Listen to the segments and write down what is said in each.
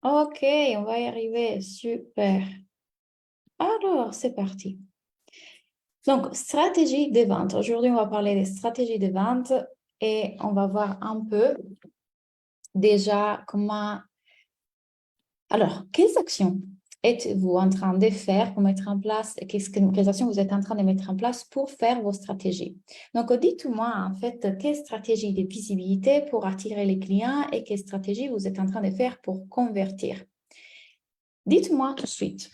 Ok, on va y arriver. Super. Alors, c'est parti. Donc, stratégie des ventes. Aujourd'hui, on va parler des stratégies de vente et on va voir un peu déjà comment... Alors, quelles actions êtes-vous en train de faire pour mettre en place, quelles actions vous êtes en train de mettre en place pour faire vos stratégies? Donc, dites-moi en fait, quelle stratégie de visibilité pour attirer les clients et quelle stratégie vous êtes en train de faire pour convertir? Dites-moi tout de suite.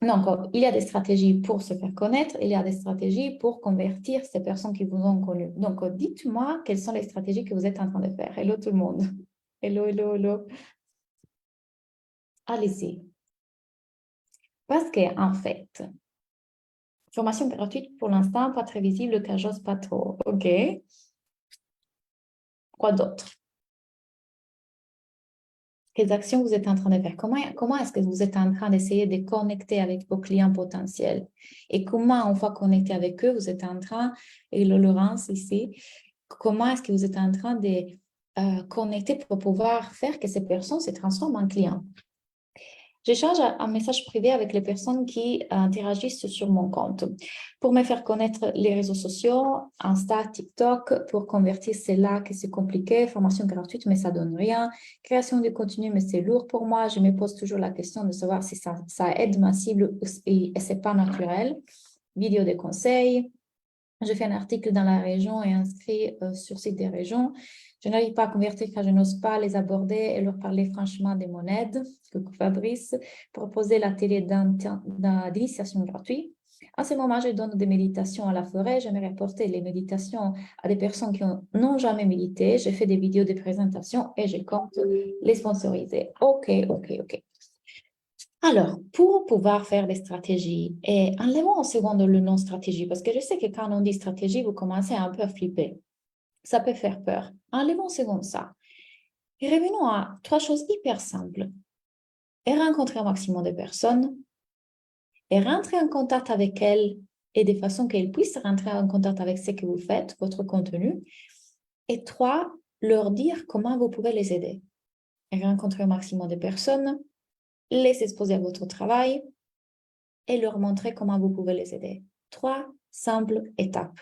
Donc, il y a des stratégies pour se faire connaître, il y a des stratégies pour convertir ces personnes qui vous ont connu. Donc, dites-moi quelles sont les stratégies que vous êtes en train de faire. Hello tout le monde. Hello, hello, hello. Allez-y. Parce que, en fait, formation gratuite pour l'instant, pas très visible car j'ose pas trop. OK. Quoi d'autre? Quelles actions vous êtes en train de faire? Comment est-ce que vous êtes en train d'essayer de connecter avec vos clients potentiels? Et comment, une fois connecté avec eux, vous êtes en train, et Laurence ici, comment est-ce que vous êtes en train de connecter pour pouvoir faire que ces personnes se transforment en clients? J'échange un message privé avec les personnes qui interagissent sur mon compte pour me faire connaître les réseaux sociaux, Insta, TikTok, pour convertir, c'est là que c'est compliqué. Formation gratuite, mais ça donne rien. Création de contenu, mais c'est lourd pour moi. Je me pose toujours la question de savoir si ça aide ma cible et c'est pas naturel. Vidéo de conseils. Je fais un article dans la région et inscrit sur site des régions. Je n'arrive pas à convertir car je n'ose pas les aborder et leur parler franchement de mon aide. Coucou Fabrice, proposer l'atelier d'initiation gratuit. En ce moment, je donne des méditations à la forêt. J'aimerais apporter les méditations à des personnes qui n'ont jamais médité. J'ai fait des vidéos de présentation et je compte les sponsoriser. OK, OK, OK. Alors, pour pouvoir faire des stratégies, et enlevons en seconde le nom stratégie, parce que je sais que quand on dit stratégie, vous commencez un peu à flipper. Ça peut faire peur. Enlevons en seconde ça. Et revenons à trois choses hyper simples. Et rencontrer un maximum de personnes, et rentrer en contact avec elles, et de façon qu'elles puissent rentrer en contact avec ce que vous faites, votre contenu. Et trois, leur dire comment vous pouvez les aider. Et rencontrer un maximum de personnes, les exposer à votre travail, et leur montrer comment vous pouvez les aider. Trois simples étapes.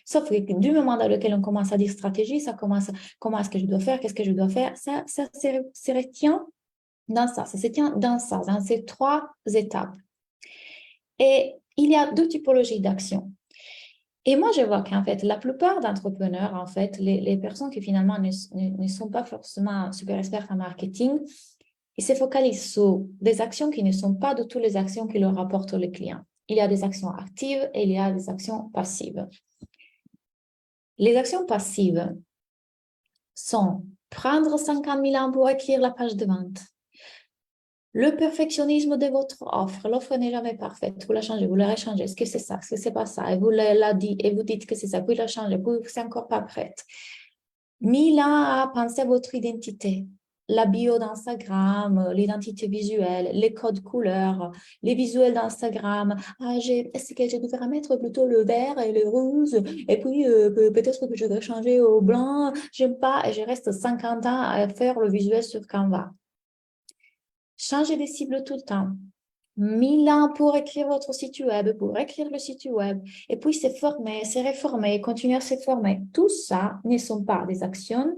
Sauf que du moment dans lequel on commence à dire stratégie, ça commence, comment est-ce que je dois faire, qu'est-ce que je dois faire, ça se retient dans ça se tient dans ça, dans ces trois étapes. Et il y a deux typologies d'actions. Et moi, je vois qu'en fait, la plupart d'entrepreneurs, en fait, les personnes qui finalement ne sont pas forcément super experts en marketing, ils se focalisent sur des actions qui ne sont pas de toutes les actions qui leur rapportent les clients. Il y a des actions actives et il y a des actions passives. Les actions passives sont prendre 50 000 ans pour écrire la page de vente. Le perfectionnisme de votre offre. L'offre n'est jamais parfaite. Vous la changez, vous la réchangez. Est-ce que c'est ça? Est-ce que c'est pas ça? Et vous la dites, et vous dites que c'est ça. Vous la changez, vous c'est encore pas prête. 1000 ans à penser à votre identité. La bio d'Instagram, l'identité visuelle, les codes couleurs, les visuels d'Instagram. Ah, est-ce que je devrais mettre plutôt le vert et le rouge? Et puis, peut-être que je devrais changer au blanc. J'aime pas et je reste 50 ans à faire le visuel sur Canva. Changez des cibles tout le temps. 1000 ans pour écrire votre site web, pour écrire le site web, et puis se former, se réformer, continuer à se former. Tout ça ne sont pas des actions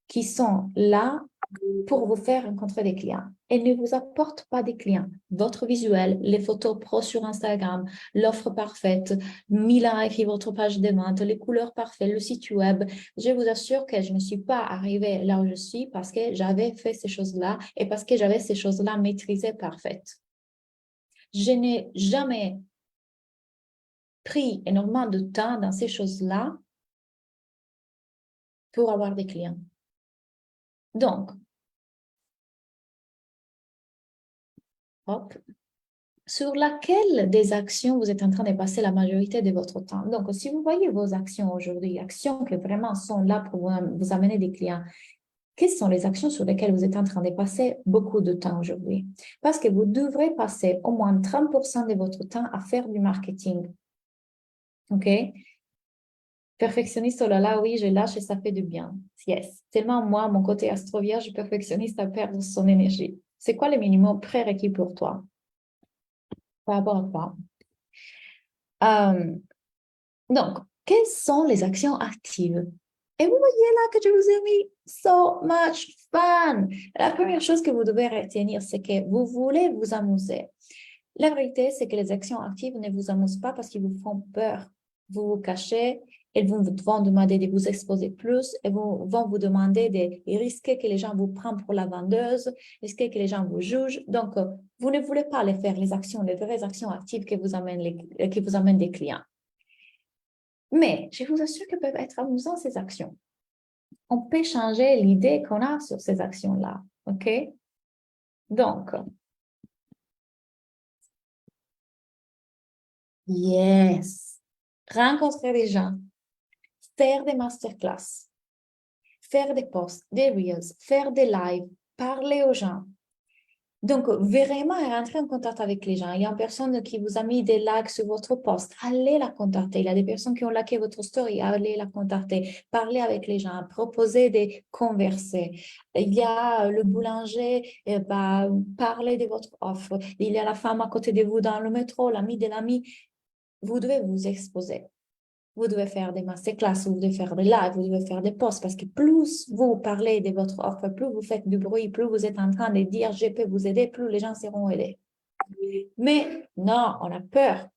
qui sont là pour vous faire rencontrer des clients. Elles ne vous apportent pas des clients. Votre visuel, les photos pro sur Instagram, l'offre parfaite, 1000 ans à écrire votre page de vente, les couleurs parfaites, le site web. Je vous assure que je ne suis pas arrivée là où je suis parce que j'avais fait ces choses-là et parce que j'avais ces choses-là maîtrisées parfaites. Je n'ai jamais pris énormément de temps dans ces choses-là pour avoir des clients. Donc, hop, sur laquelle des actions vous êtes en train de passer la majorité de votre temps. Donc, si vous voyez vos actions aujourd'hui, actions qui vraiment sont là pour vous amener des clients, quelles sont les actions sur lesquelles vous êtes en train de passer beaucoup de temps aujourd'hui? Parce que vous devrez passer au moins 30% de votre temps à faire du marketing. OK? Perfectionniste, oh là là, oui, je lâche et ça fait du bien. Yes. Tellement moi, mon côté astro-vierge perfectionniste a perdu son énergie. C'est quoi le minimum prérequis pour toi par rapport à quoi? Euh, donc, quelles sont les actions actives? Et vous voyez là que je vous ai mis so much fun. La première chose que vous devez retenir, c'est que vous voulez vous amuser. La vérité, c'est que les actions actives ne vous amusent pas parce qu'ils vous font peur. Vous vous cachez, elles vont vous demander de vous exposer plus, elles vont vous demander de risquer que les gens vous prennent pour la vendeuse, risquer que les gens vous jugent. Donc, vous ne voulez pas les faire, les actions, les vraies actions actives qui vous amènent des clients. Mais je vous assure qu'elles peuvent être amusantes, ces actions. On peut changer l'idée qu'on a sur ces actions-là. OK? Donc, yes, rencontrer des gens, faire des masterclass, faire des posts, des reels, faire des lives, parler aux gens. Donc, vraiment rentrer en contact avec les gens. Il y a une personne qui vous a mis des likes sur votre post. Allez la contacter. Il y a des personnes qui ont liké votre story. Allez la contacter. Parlez avec les gens. Proposez de converser. Il y a le boulanger. Parlez de votre offre. Il y a la femme à côté de vous dans le métro, l'ami de l'ami. Vous devez vous exposer. Vous devez faire des masterclass, vous devez faire des lives, vous devez faire des posts parce que plus vous parlez de votre offre, plus vous faites du bruit, plus vous êtes en train de dire je peux vous aider, plus les gens seront aidés. Mais non, on a peur.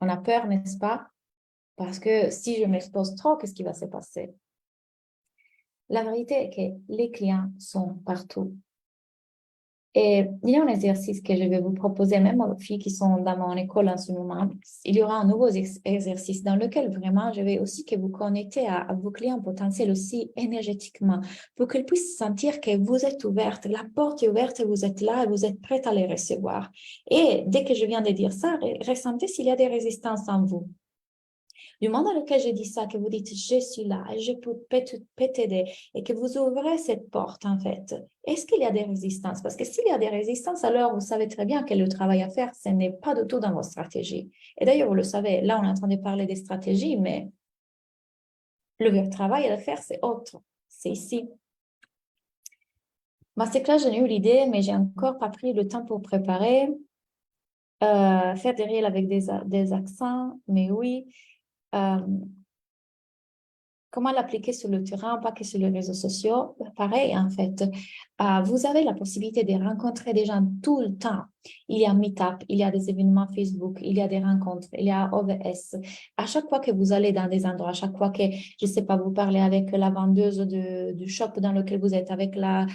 On a peur, n'est-ce pas? Parce que si je m'expose trop, qu'est-ce qui va se passer? La vérité est que les clients sont partout. Et il y a un exercice que je vais vous proposer, même aux filles qui sont dans mon école en ce moment. Il y aura un nouveau exercice dans lequel vraiment je vais aussi que vous connectez à vos clients potentiels aussi énergétiquement pour qu'ils puissent sentir que vous êtes ouverte, la porte est ouverte, vous êtes là et vous êtes prête à les recevoir. Et dès que je viens de dire ça, ressentez s'il y a des résistances en vous. Du moment dans lequel je dis ça, que vous dites je suis là, je peux t'aider et que vous ouvrez cette porte en fait, est-ce qu'il y a des résistances? Parce que s'il y a des résistances, alors vous savez très bien que le travail à faire, ce n'est pas du tout dans votre stratégie. Et d'ailleurs, vous le savez, là on est en train de parler des stratégies, mais le vrai travail à faire, c'est autre. C'est ici. Masterclass, j'en ai eu l'idée, mais j'ai encore pas pris le temps pour préparer. Faire des réels avec des accents, mais oui. Comment l'appliquer sur le terrain, pas que sur les réseaux sociaux. Pareil, en fait, vous avez la possibilité de rencontrer des gens tout le temps. Il y a Meetup, il y a des événements Facebook, il y a des rencontres, il y a OVS. À chaque fois que vous allez dans des endroits, à chaque fois que, je ne sais pas, vous parlez avec la vendeuse du shop dans lequel vous êtes, avec la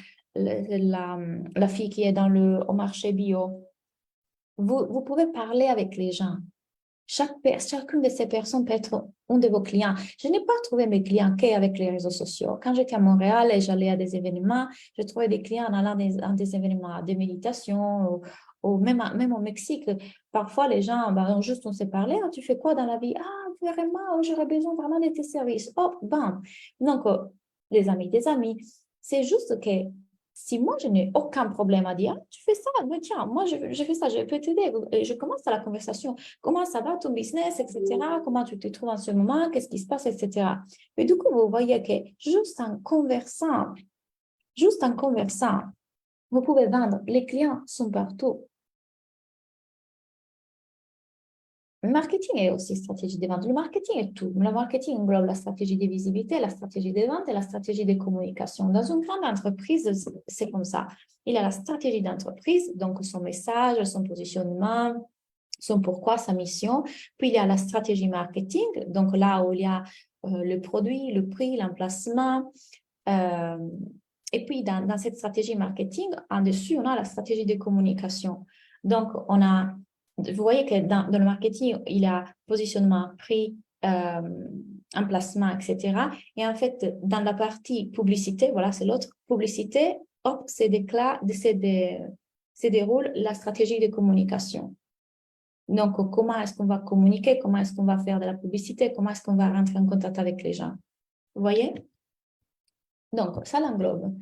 fille qui est au marché bio, vous pouvez parler avec les gens. Chacune de ces personnes peut être un de vos clients. Je n'ai pas trouvé mes clients qu'avec les réseaux sociaux. Quand j'étais à Montréal et j'allais à des événements, je trouvais des clients en allant à des événements de méditation ou même au Mexique. Parfois, les gens, juste on s'est parlé, ah, tu fais quoi dans la vie? Ah, vraiment, j'aurais besoin vraiment de tes services. Hop, bam. Donc, les amis des amis. C'est juste que si moi, je n'ai aucun problème à dire, ah, tu fais ça, mais tiens, moi, je fais ça, je peux t'aider. Et je commence à la conversation. Comment ça va ton business, etc. Comment tu te trouves en ce moment, qu'est-ce qui se passe, etc. Et du coup, vous voyez que juste en conversant, vous pouvez vendre. Les clients sont partout. Le marketing est aussi stratégie de vente. Le marketing est tout. Le marketing englobe la stratégie de visibilité, la stratégie de vente et la stratégie de communication. Dans une grande entreprise, c'est comme ça. Il y a la stratégie d'entreprise, donc son message, son positionnement, son pourquoi, sa mission. Puis, il y a la stratégie marketing, donc là où il y a le produit, le prix, l'emplacement. Et puis, dans cette stratégie marketing, en dessus, on a la stratégie de communication. Donc, vous voyez que dans le marketing, il y a positionnement, prix, emplacement, etc. Et en fait, dans la partie publicité, voilà, c'est l'autre, publicité, hop, se déroule la stratégie de communication. Donc, comment est-ce qu'on va communiquer, comment est-ce qu'on va faire de la publicité, comment est-ce qu'on va rentrer en contact avec les gens. Vous voyez? Donc, ça l'englobe.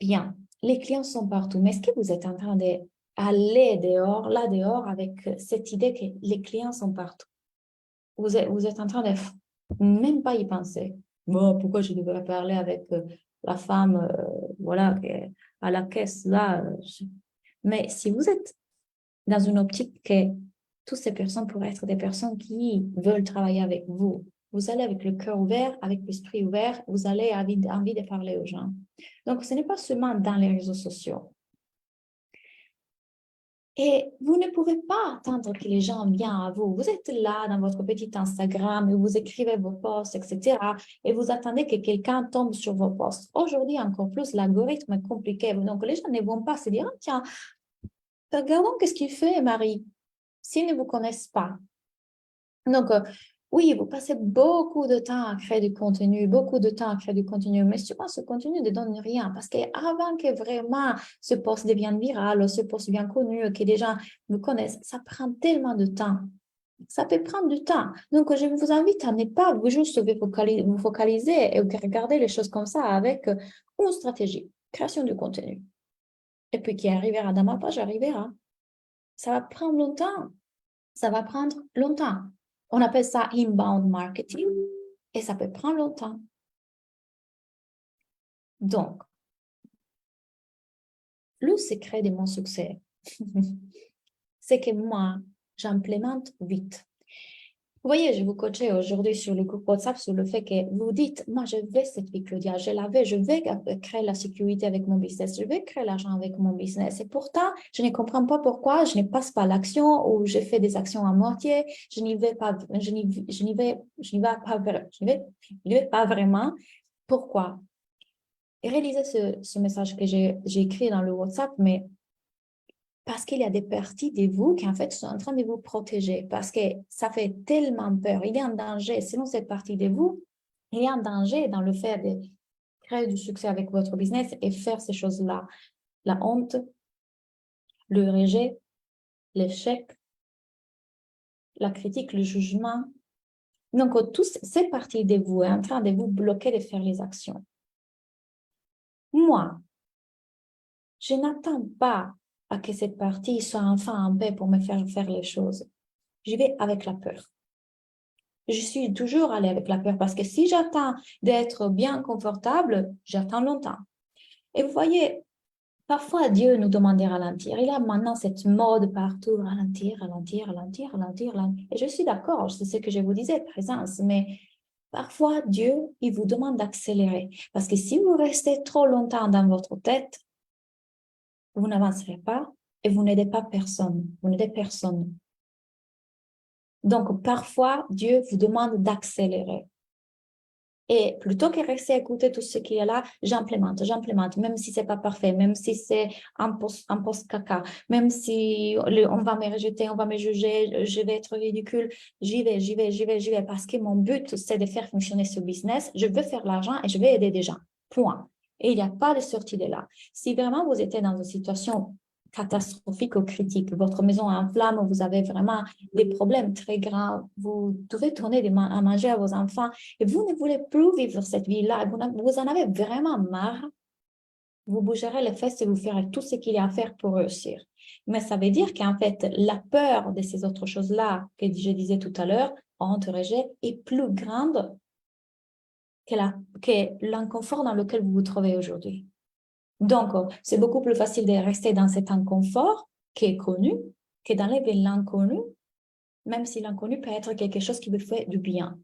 Bien, les clients sont partout, mais est-ce que vous êtes en train d'aller dehors, là dehors, avec cette idée que les clients sont partout? vous êtes en train de même pas y penser. Bon, pourquoi je devrais parler avec la femme voilà, à la caisse là Mais si vous êtes dans une optique que toutes ces personnes pourraient être des personnes qui veulent travailler avec vous, vous allez avec le cœur ouvert, avec l'esprit ouvert, vous allez avoir envie de parler aux gens. Donc, ce n'est pas seulement dans les réseaux sociaux. Et vous ne pouvez pas attendre que les gens viennent à vous. Vous êtes là dans votre petit Instagram et vous écrivez vos posts, etc. Et vous attendez que quelqu'un tombe sur vos posts. Aujourd'hui, encore plus, l'algorithme est compliqué. Donc, les gens ne vont pas se dire, tiens, regardons qu'est-ce qu'il fait, Marie, s'ils ne vous connaissent pas. Donc, oui, vous passez beaucoup de temps à créer du contenu, mais souvent, ce contenu ne donne rien parce qu'avant que vraiment ce post devienne viral, ce post devienne connu, que des gens vous connaissent, ça prend tellement de temps. Ça peut prendre du temps. Donc, je vous invite à ne pas juste vous focaliser et regarder les choses comme ça avec une stratégie, création de contenu. Et puis, qui arrivera dans ma page, arrivera. Ça va prendre longtemps. Ça va prendre longtemps. On appelle ça inbound marketing et ça peut prendre longtemps. Donc, le secret de mon succès, c'est que moi, j'implémente vite. Vous voyez, je vous coachais aujourd'hui sur le groupe WhatsApp sur le fait que vous dites, moi, je veux cette vie, Claudia, je la veux, je veux créer la sécurité avec mon business, je veux créer l'argent avec mon business. Et pourtant, je ne comprends pas pourquoi je ne passe pas l'action ou je fais des actions à moitié, je n'y vais pas, je n'y vais pas vraiment. Pourquoi? Et réalisez ce message que j'ai écrit dans le WhatsApp, mais parce qu'il y a des parties de vous qui, en fait, sont en train de vous protéger, parce que ça fait tellement peur. Il y a un danger, selon cette partie de vous, il y a un danger dans le fait de créer du succès avec votre business et faire ces choses-là. La honte, le rejet, l'échec, la critique, le jugement. Donc, toutes ces parties de vous sont en train de vous bloquer de faire les actions. Moi, je n'attends pas à que cette partie soit enfin en paix pour me faire les choses. J'y vais avec la peur. Je suis toujours allée avec la peur parce que si j'attends d'être bien confortable, j'attends longtemps. Et vous voyez, parfois Dieu nous demande de ralentir. Il y a maintenant cette mode partout, ralentir, ralentir, ralentir, ralentir, ralentir. Et je suis d'accord, c'est ce que je vous disais, présence, mais parfois Dieu, il vous demande d'accélérer. Parce que si vous restez trop longtemps dans votre tête, vous n'avancerez pas et vous n'aidez pas personne. Vous n'aidez personne. Donc, parfois, Dieu vous demande d'accélérer. Et plutôt que rester à écouter tout ce qui est là, j'implémente, même si c'est pas parfait, même si c'est un post caca, même si on va me rejeter, on va me juger, je vais être ridicule, j'y vais, parce que mon but, c'est de faire fonctionner ce business, je veux faire l'argent et je vais aider des gens, point. Et il n'y a pas de sortie de là. Si vraiment vous êtes dans une situation catastrophique ou critique, votre maison est en flammes, vous avez vraiment des problèmes très graves, vous devez tourner à manger à vos enfants, et vous ne voulez plus vivre cette vie-là, vous en avez vraiment marre, vous bougerez les fesses et vous ferez tout ce qu'il y a à faire pour réussir. Mais ça veut dire qu'en fait, la peur de ces autres choses-là que je disais tout à l'heure, honte, rejet, est plus grande que l'inconfort dans lequel vous vous trouvez aujourd'hui. Donc, c'est beaucoup plus facile de rester dans cet inconfort qui est connu que d'enlever l'inconnu, même si l'inconnu peut être quelque chose qui vous fait du bien.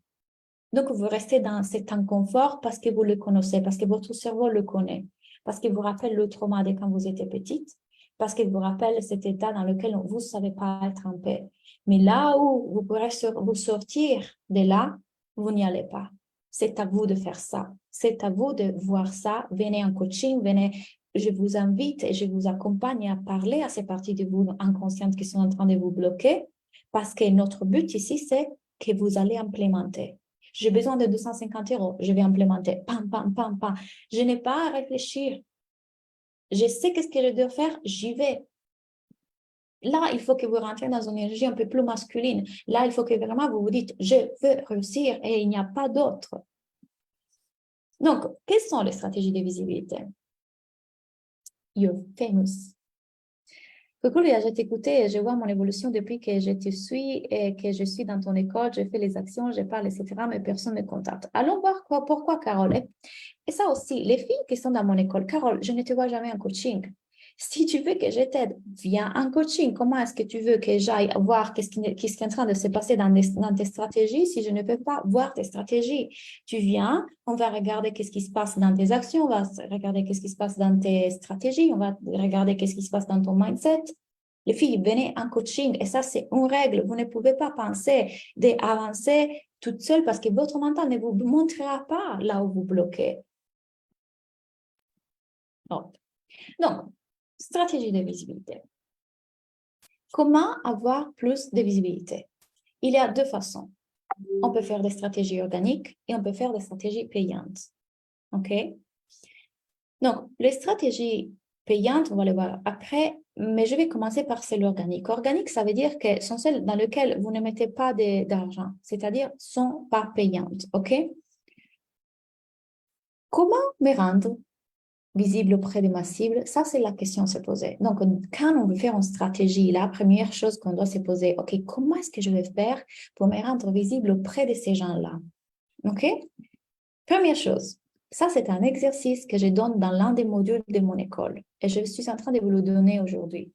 Donc, vous restez dans cet inconfort parce que vous le connaissez, parce que votre cerveau le connaît, parce qu'il vous rappelle le trauma de quand vous étiez petite, parce qu'il vous rappelle cet état dans lequel vous ne savez pas être en paix. Mais là où vous pourrez vous sortir de là, vous n'y allez pas. C'est à vous de faire ça. C'est à vous de voir ça. Venez en coaching, venez. Je vous invite et je vous accompagne à parler à ces parties de vous inconscientes qui sont en train de vous bloquer, parce que notre but ici, c'est que vous allez implémenter. J'ai besoin de 250 €, je vais implémenter. Pam, pam, pam, pam. Je n'ai pas à réfléchir. Je sais qu'est-ce que je dois faire, j'y vais. Là, il faut que vous rentrez dans une énergie un peu plus masculine. Là, il faut que vraiment vous vous dites, je veux réussir et il n'y a pas d'autre. Donc, quelles sont les stratégies de visibilité? You're famous. Coucou Léa, je t'écoutais et je vois mon évolution depuis que je te suis et que je suis dans ton école. Je fais les actions, je parle, etc. Mais personne ne me contacte. Allons voir pourquoi, Carole. Et ça aussi, les filles qui sont dans mon école, Carole, je ne te vois jamais en coaching. Si tu veux que je t'aide, viens en coaching. Comment est-ce que tu veux que j'aille voir qu'est-ce qui est en train de se passer dans tes stratégies si je ne peux pas voir tes stratégies? Tu viens, on va regarder qu'est-ce qui se passe dans tes actions, on va regarder qu'est-ce qui se passe dans tes stratégies, on va regarder qu'est-ce qui se passe dans ton mindset. Les filles, venez en coaching et ça, c'est une règle. Vous ne pouvez pas penser d'avancer toute seule parce que votre mental ne vous montrera pas là où vous bloquez. Donc, stratégie de visibilité. Comment avoir plus de visibilité? Il y a deux façons. On peut faire des stratégies organiques et on peut faire des stratégies payantes. OK? Donc, les stratégies payantes, on va les voir après, mais je vais commencer par celles organiques. Organiques, ça veut dire que sont celles dans lesquelles vous ne mettez pas d'argent, c'est-à-dire sont pas payantes. OK? Comment me rendre visible auprès de ma cible? Ça, c'est la question à se poser. Donc, quand on veut faire une stratégie, la première chose qu'on doit se poser, OK, comment est-ce que je vais faire pour me rendre visible auprès de ces gens-là? OK? Première chose, ça, c'est un exercice que je donne dans l'un des modules de mon école et je suis en train de vous le donner aujourd'hui.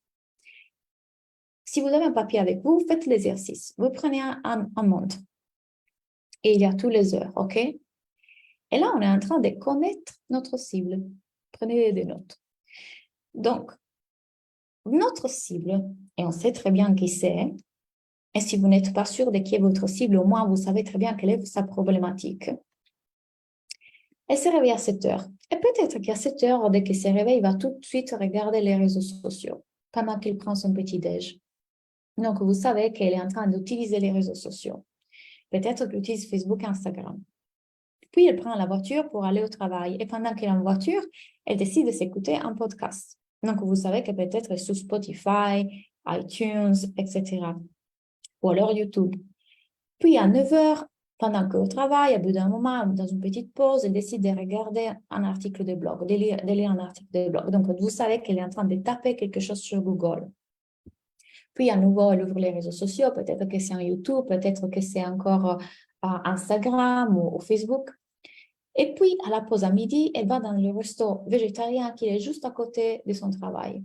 Si vous avez un papier avec vous, faites l'exercice. Vous prenez un montre et il y a tous les heures, OK? Et là, on est en train de connaître notre cible. Prenez des notes. Donc, notre cible, et on sait très bien qui c'est, et si vous n'êtes pas sûr de qui est votre cible, au moins vous savez très bien quelle est sa problématique. Elle se réveille à 7 heures. Et peut-être qu'à 7 heures, dès qu'elle se réveille, il va tout de suite regarder les réseaux sociaux pendant qu'il prend son petit-déj. Donc, vous savez qu'elle est en train d'utiliser les réseaux sociaux. Peut-être qu'elle utilise Facebook et Instagram. Puis, elle prend la voiture pour aller au travail. Et pendant qu'elle est en voiture, elle décide de s'écouter un podcast. Donc, vous savez que peut-être sur Spotify, iTunes, etc. Ou alors YouTube. Puis, à 9 heures, pendant qu'au travail, à bout d'un moment, dans une petite pause, elle décide de regarder un article de blog, de lire un article de blog. Donc, vous savez qu'elle est en train de taper quelque chose sur Google. Puis, à nouveau, elle ouvre les réseaux sociaux. Peut-être que c'est un YouTube, peut-être que c'est encore Instagram ou Facebook. Et puis, à la pause à midi, elle va dans le resto végétarien qui est juste à côté de son travail.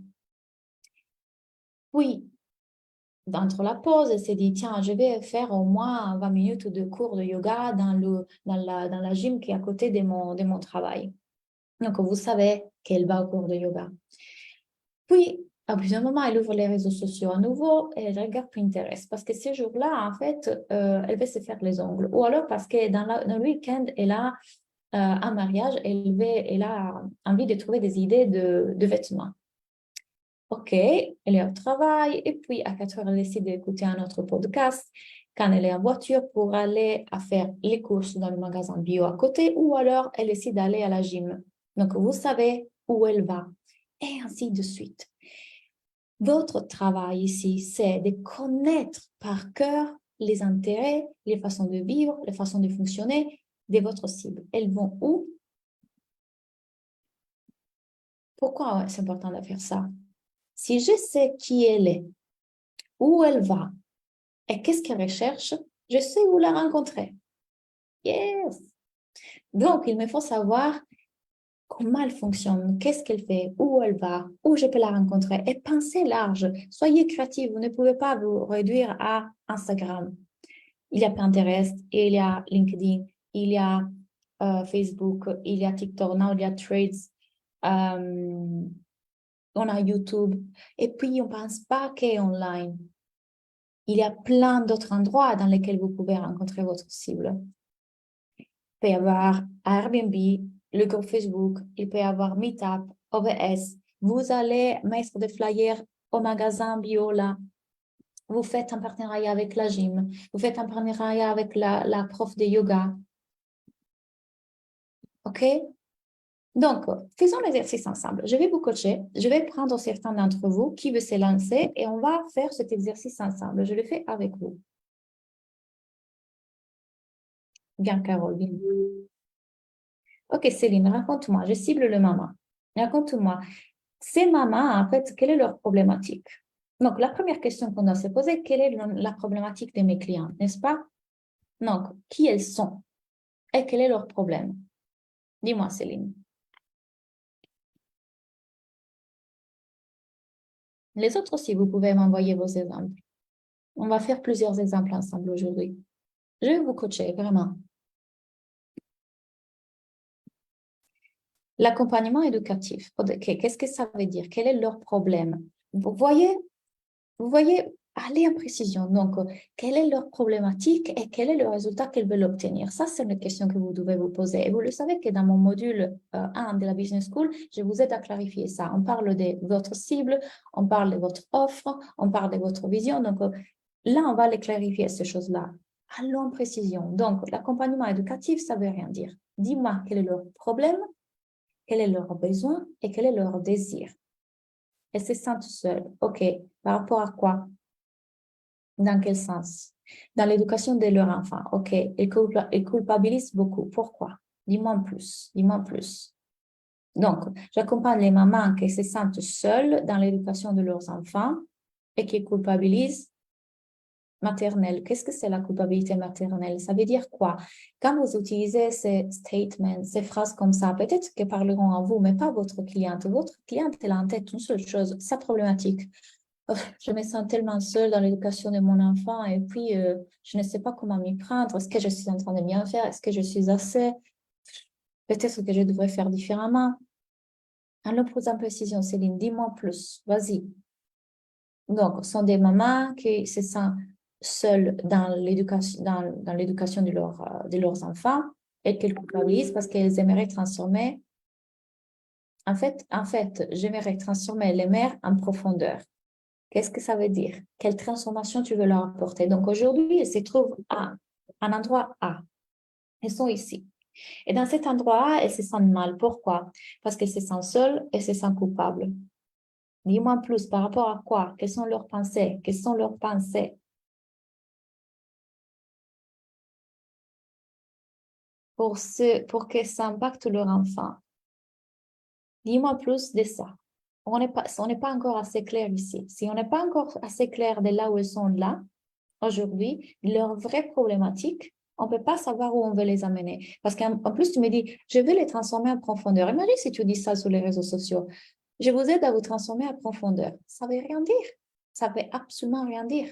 Puis, entre la pause, elle s'est dit, tiens, je vais faire au moins 20 minutes de cours de yoga dans la gym qui est à côté de mon travail. Donc, vous savez qu'elle va au cours de yoga. Puis, à plusieurs moments, elle ouvre les réseaux sociaux à nouveau et elle regarde Pinterest parce que ce jour-là, en fait, elle veut se faire les ongles. Ou alors parce que dans le week-end, elle a un mariage, elle a envie de trouver des idées de vêtements. OK, elle est au travail et puis à 4 heures, elle décide d'écouter un autre podcast quand elle est en voiture pour aller à faire les courses dans le magasin bio à côté ou alors elle décide d'aller à la gym. Donc, vous savez où elle va et ainsi de suite. Votre travail ici, c'est de connaître par cœur les intérêts, les façons de vivre, les façons de fonctionner de votre cible. Elles vont où? Pourquoi c'est important de faire ça? Si je sais qui elle est, où elle va et qu'est-ce qu'elle recherche, je sais où la rencontrer. Yes! Donc, il me faut savoir comment elle fonctionne, qu'est-ce qu'elle fait, où elle va, où je peux la rencontrer. Et pensez large, soyez créatif. Vous ne pouvez pas vous réduire à Instagram. Il y a Pinterest, il y a LinkedIn, il y a Facebook, il y a TikTok, now il y a Threads. On a YouTube. Et puis, on ne pense pas qu'est online. Il y a plein d'autres endroits dans lesquels vous pouvez rencontrer votre cible. Il peut y avoir Airbnb, le groupe Facebook, il peut y avoir Meetup, OBS. Vous allez mettre des flyers au magasin bio là. Vous faites un partenariat avec la gym. Vous faites un partenariat avec la prof de yoga. OK? Donc, faisons l'exercice ensemble. Je vais vous coacher. Je vais prendre certains d'entre vous qui veulent se lancer et on va faire cet exercice ensemble. Je le fais avec vous. Bien, Carole. Bien. Ok, Céline, raconte-moi. Je cible le maman. Raconte-moi. Ces mamans, en fait, quelle est leur problématique? Donc, la première question qu'on doit se poser, quelle est la problématique de mes clients, n'est-ce pas? Donc, qui elles sont et quel est leur problème? Dis-moi, Céline. Les autres aussi, vous pouvez m'envoyer vos exemples. On va faire plusieurs exemples ensemble aujourd'hui. Je vais vous coacher, vraiment. L'accompagnement éducatif, qu'est-ce que ça veut dire? Quel est leur problème? Vous voyez, allez en précision. Donc, quelle est leur problématique et quel est le résultat qu'elles veulent obtenir? Ça, c'est une question que vous devez vous poser. Et vous le savez que dans mon module 1 de la Business School, je vous aide à clarifier ça. On parle de votre cible, on parle de votre offre, on parle de votre vision. Donc, là, on va les clarifier, ces choses-là. Allons en précision. Donc, l'accompagnement éducatif, ça veut rien dire. Dis-moi quel est leur problème, quel est leur besoin et quel est leur désir. Elles se sentent seules. OK. Par rapport à quoi? Dans quel sens? Dans l'éducation de leur enfant. OK. Ils culpabilisent beaucoup. Pourquoi? Dis-moi en plus. Dis-moi en plus. Donc, j'accompagne les mamans qui se sentent seules dans l'éducation de leurs enfants et qui culpabilisent maternelle. Qu'est-ce que c'est la culpabilité maternelle? Ça veut dire quoi? Quand vous utilisez ces statements, ces phrases comme ça, peut-être qu'elles parleront à vous, mais pas à votre cliente. Votre cliente, elle a en tête une seule chose, sa problématique. Je me sens tellement seule dans l'éducation de mon enfant et puis je ne sais pas comment m'y prendre. Est-ce que je suis en train de bien faire? Est-ce que je suis assez? Peut-être que je devrais faire différemment. Alors, pour en précision, Céline, dis-moi plus. Vas-y. Donc, ce sont des mamans qui se sentent seules dans l'éducation de leurs enfants et qu'elles culpabilisent parce qu'elles aimeraient transformer. En fait, j'aimerais transformer les mères en profondeur. Qu'est-ce que ça veut dire? Quelle transformation tu veux leur apporter? Donc, aujourd'hui, elles se trouvent à un endroit A. Elles sont ici. Et dans cet endroit A, elles se sentent mal. Pourquoi? Parce qu'elles se sentent seules et se sentent coupables. Dis-moi plus par rapport à quoi? Quelles sont leurs pensées? Quelles sont leurs pensées? Pour que ça impacte leur enfant. Dis-moi plus de ça. On n'est pas encore assez clair ici. Si on n'est pas encore assez clair de là où elles sont là, aujourd'hui, leur vraie problématique, on ne peut pas savoir où on veut les amener. Parce qu'en plus, tu me dis, je veux les transformer en profondeur. Imagine si tu dis ça sur les réseaux sociaux. Je vous aide à vous transformer en profondeur. Ça ne veut rien dire. Ça ne veut absolument rien dire.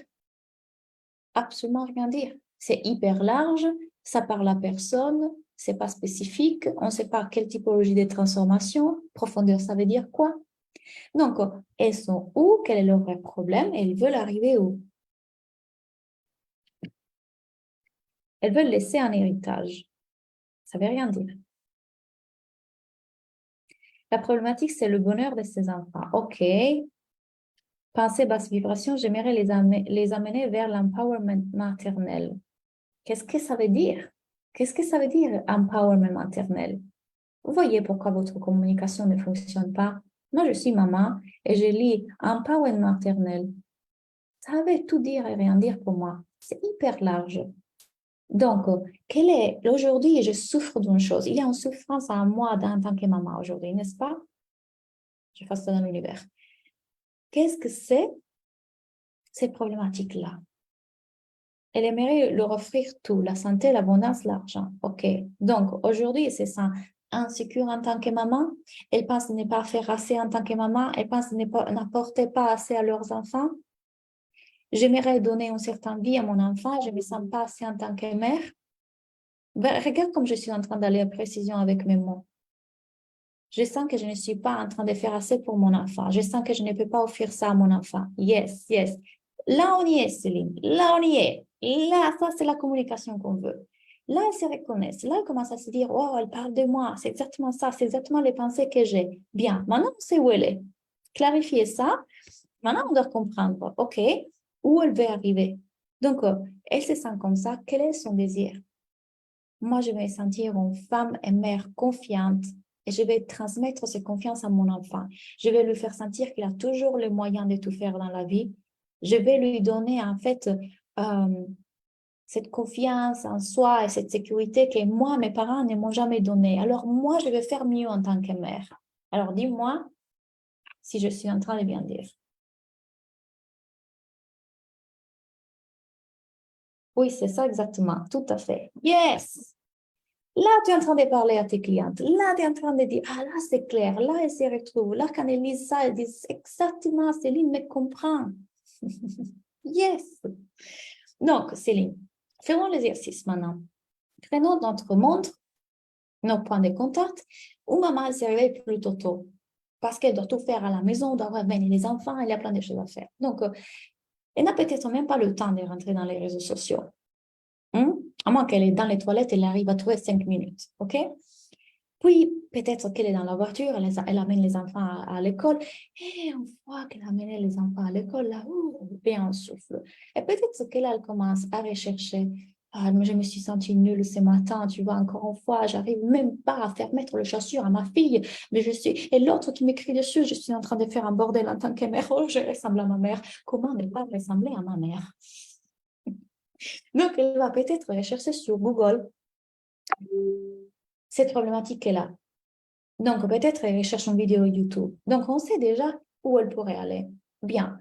Absolument rien dire. C'est hyper large, ça parle à personne, c'est pas spécifique, on ne sait pas quelle typologie de transformation, profondeur, ça veut dire quoi? Donc, elles sont où? Quel est leur vrai problème? Et elles veulent arriver où? Elles veulent laisser un héritage. Ça veut rien dire. La problématique, c'est le bonheur de ces enfants. OK. Pensée basse vibration, j'aimerais les amener vers l'empowerment maternel. Qu'est-ce que ça veut dire? Qu'est-ce que ça veut dire, empowerment maternel? Vous voyez pourquoi votre communication ne fonctionne pas? Moi, je suis maman et je lis empowerment maternel. Ça veut tout dire et rien dire pour moi. C'est hyper large. Donc, aujourd'hui, je souffre d'une chose. Il y a une souffrance à moi en tant que maman aujourd'hui, n'est-ce pas? Je fais ça dans l'univers. Qu'est-ce que c'est ces problématiques-là? Elle aimerait leur offrir tout, la santé, l'abondance, l'argent. OK. Donc, aujourd'hui, elle se sent insécure en tant que maman. Elle pense ne pas faire assez en tant que maman. Elle pense n'apporter pas assez à leurs enfants. J'aimerais donner une certaine vie à mon enfant. Je ne me sens pas assez en tant que mère. Ben, regarde comme je suis en train d'aller à précision avec mes mots. Je sens que je ne suis pas en train de faire assez pour mon enfant. Je sens que je ne peux pas offrir ça à mon enfant. Yes, yes. Là, on y est, Céline. Là, on y est. Là, ça, c'est la communication qu'on veut. Là, elles se reconnaissent. Là, elles commencent à se dire, oh, elle parle de moi. C'est exactement ça. C'est exactement les pensées que j'ai. Bien. Maintenant, on sait où elle est. Clarifier ça. Maintenant, on doit comprendre, OK, où elle veut arriver. Donc, elle se sent comme ça. Quel est son désir? Moi, je vais me sentir une femme et mère confiante et je vais transmettre cette confiance à mon enfant. Je vais lui faire sentir qu'il a toujours le moyen de tout faire dans la vie. Je vais lui donner, en fait, cette confiance en soi et cette sécurité que moi, mes parents ne m'ont jamais donnée. Alors, moi, je vais faire mieux en tant que mère. Alors, dis-moi si je suis en train de bien dire. Oui, c'est ça exactement, tout à fait. Yes! Là, tu es en train de parler à tes clientes. Là, tu es en train de dire, ah là, c'est clair. Là, elles se retrouvent. Là, quand elles lisent ça, elles disent exactement, Céline me comprend. Yes! Donc, Céline, faisons l'exercice maintenant. Prenons notre montre, nos points de contact, où maman elle se réveille plutôt tôt. Parce qu'elle doit tout faire à la maison, doit ramener les enfants, il y a plein de choses à faire. Donc, elle n'a peut-être même pas le temps de rentrer dans les réseaux sociaux. À moins qu'elle est dans les toilettes, elle arrive à trouver 5 minutes. OK? Puis, peut-être qu'elle est dans la voiture, elle amène les enfants à l'école. Et une fois qu'elle a amené les enfants à l'école, là, bien on souffle. Et peut-être qu'elle elle commence à rechercher. Ah, mais je me suis sentie nulle ce matin, tu vois, encore une fois, j'arrive même pas à faire mettre le chaussure à ma fille. Mais je suis... Et l'autre qui m'écrit dessus, je suis en train de faire un bordel en tant que mère. Oh, je ressemble à ma mère. Comment ne pas ressembler à ma mère? Donc, elle va peut-être rechercher sur Google cette problématique qu'elle a. Donc, peut-être elle recherche une vidéo YouTube. Donc, on sait déjà où elle pourrait aller. Bien.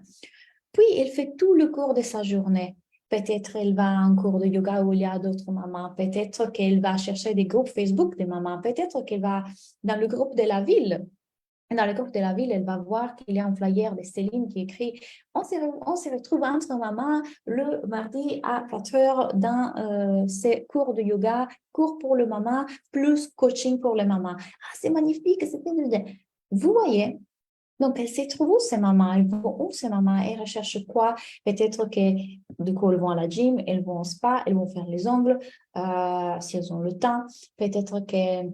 Puis, elle fait tout le cours de sa journée. Peut-être elle va en cours de yoga où il y a d'autres mamans. Peut-être qu'elle va chercher des groupes Facebook de mamans. Peut-être qu'elle va dans le groupe de la ville. Dans le groupe de la ville, elle va voir qu'il y a un flyer de Céline qui écrit on se retrouve entre mamans le mardi à 4 heures dans ces cours de yoga, cours pour le maman, plus coaching pour les mamans. Ah, c'est magnifique, c'est bien. Vous voyez, donc elle se trouve où ces mamans? Elles vont où ces mamans? Elles recherchent quoi? Peut-être que du coup, elles vont à la gym, elles vont au spa, elles vont faire les ongles si elles ont le temps. Peut-être que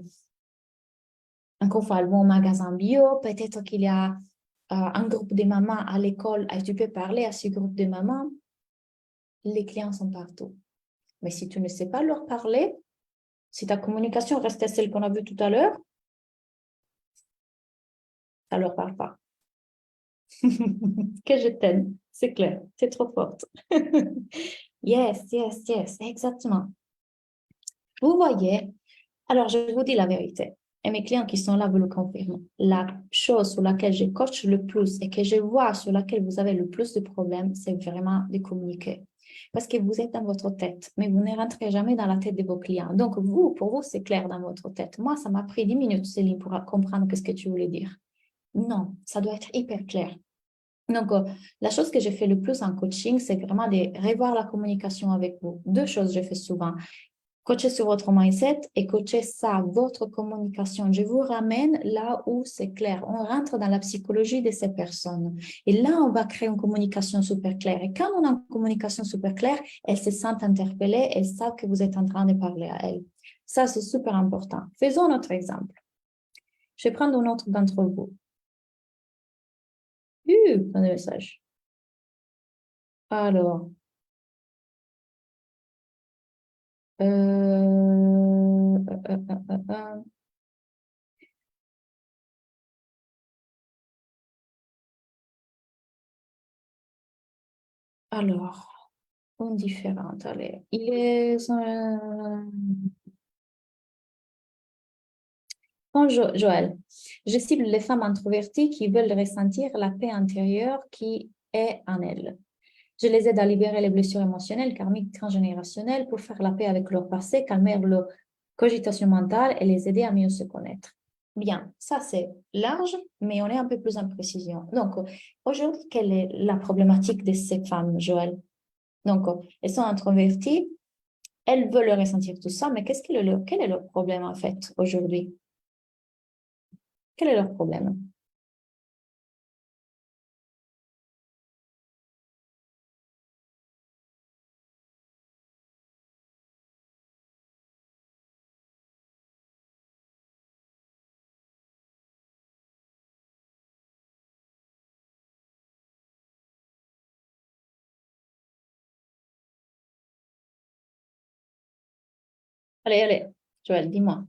encore une fois, elles vont au magasin bio, peut-être qu'il y a un groupe de mamans à l'école et tu peux parler à ce groupe de mamans. Les clients sont partout. Mais si tu ne sais pas leur parler, si ta communication reste celle qu'on a vue tout à l'heure, ça ne leur parle pas. Que je t'aime, c'est clair, c'est trop forte. Yes, yes, yes, exactement. Vous voyez, alors je vous dis la vérité. Et mes clients qui sont là vous le confirment. La chose sur laquelle je coach le plus et que je vois sur laquelle vous avez le plus de problèmes, c'est vraiment de communiquer. Parce que vous êtes dans votre tête, mais vous ne rentrez jamais dans la tête de vos clients. Donc, vous, pour vous, c'est clair dans votre tête. Moi, ça m'a pris 10 minutes, Céline, pour comprendre ce que tu voulais dire. Non, ça doit être hyper clair. Donc, la chose que je fais le plus en coaching, c'est vraiment de revoir la communication avec vous. Deux choses je fais souvent. Coacher sur votre mindset et coacher ça, votre communication. Je vous ramène là où c'est clair. On rentre dans la psychologie de ces personnes. Et là, on va créer une communication super claire. Et quand on a une communication super claire, elles se sentent interpellées, elles savent que vous êtes en train de parler à elles. Ça, c'est super important. Faisons notre exemple. Je vais prendre un autre d'entre vous. Plein de messages. Alors, euh, euh, euh, euh, euh. Alors, différente. Allez, il est Bonjour, Joël. Je cible les femmes introverties qui veulent ressentir la paix intérieure qui est en elles. Je les aide à libérer les blessures émotionnelles, karmiques, transgénérationnelles pour faire la paix avec leur passé, calmer leur cogitation mentale et les aider à mieux se connaître. Bien, ça c'est large, mais on est un peu plus en précision. Donc, aujourd'hui, quelle est la problématique de ces femmes, Joël? Donc, elles sont introverties, elles veulent ressentir tout ça, mais quel est leur problème en fait aujourd'hui? Quel est leur problème? Allez, allez, Joël, dis-moi.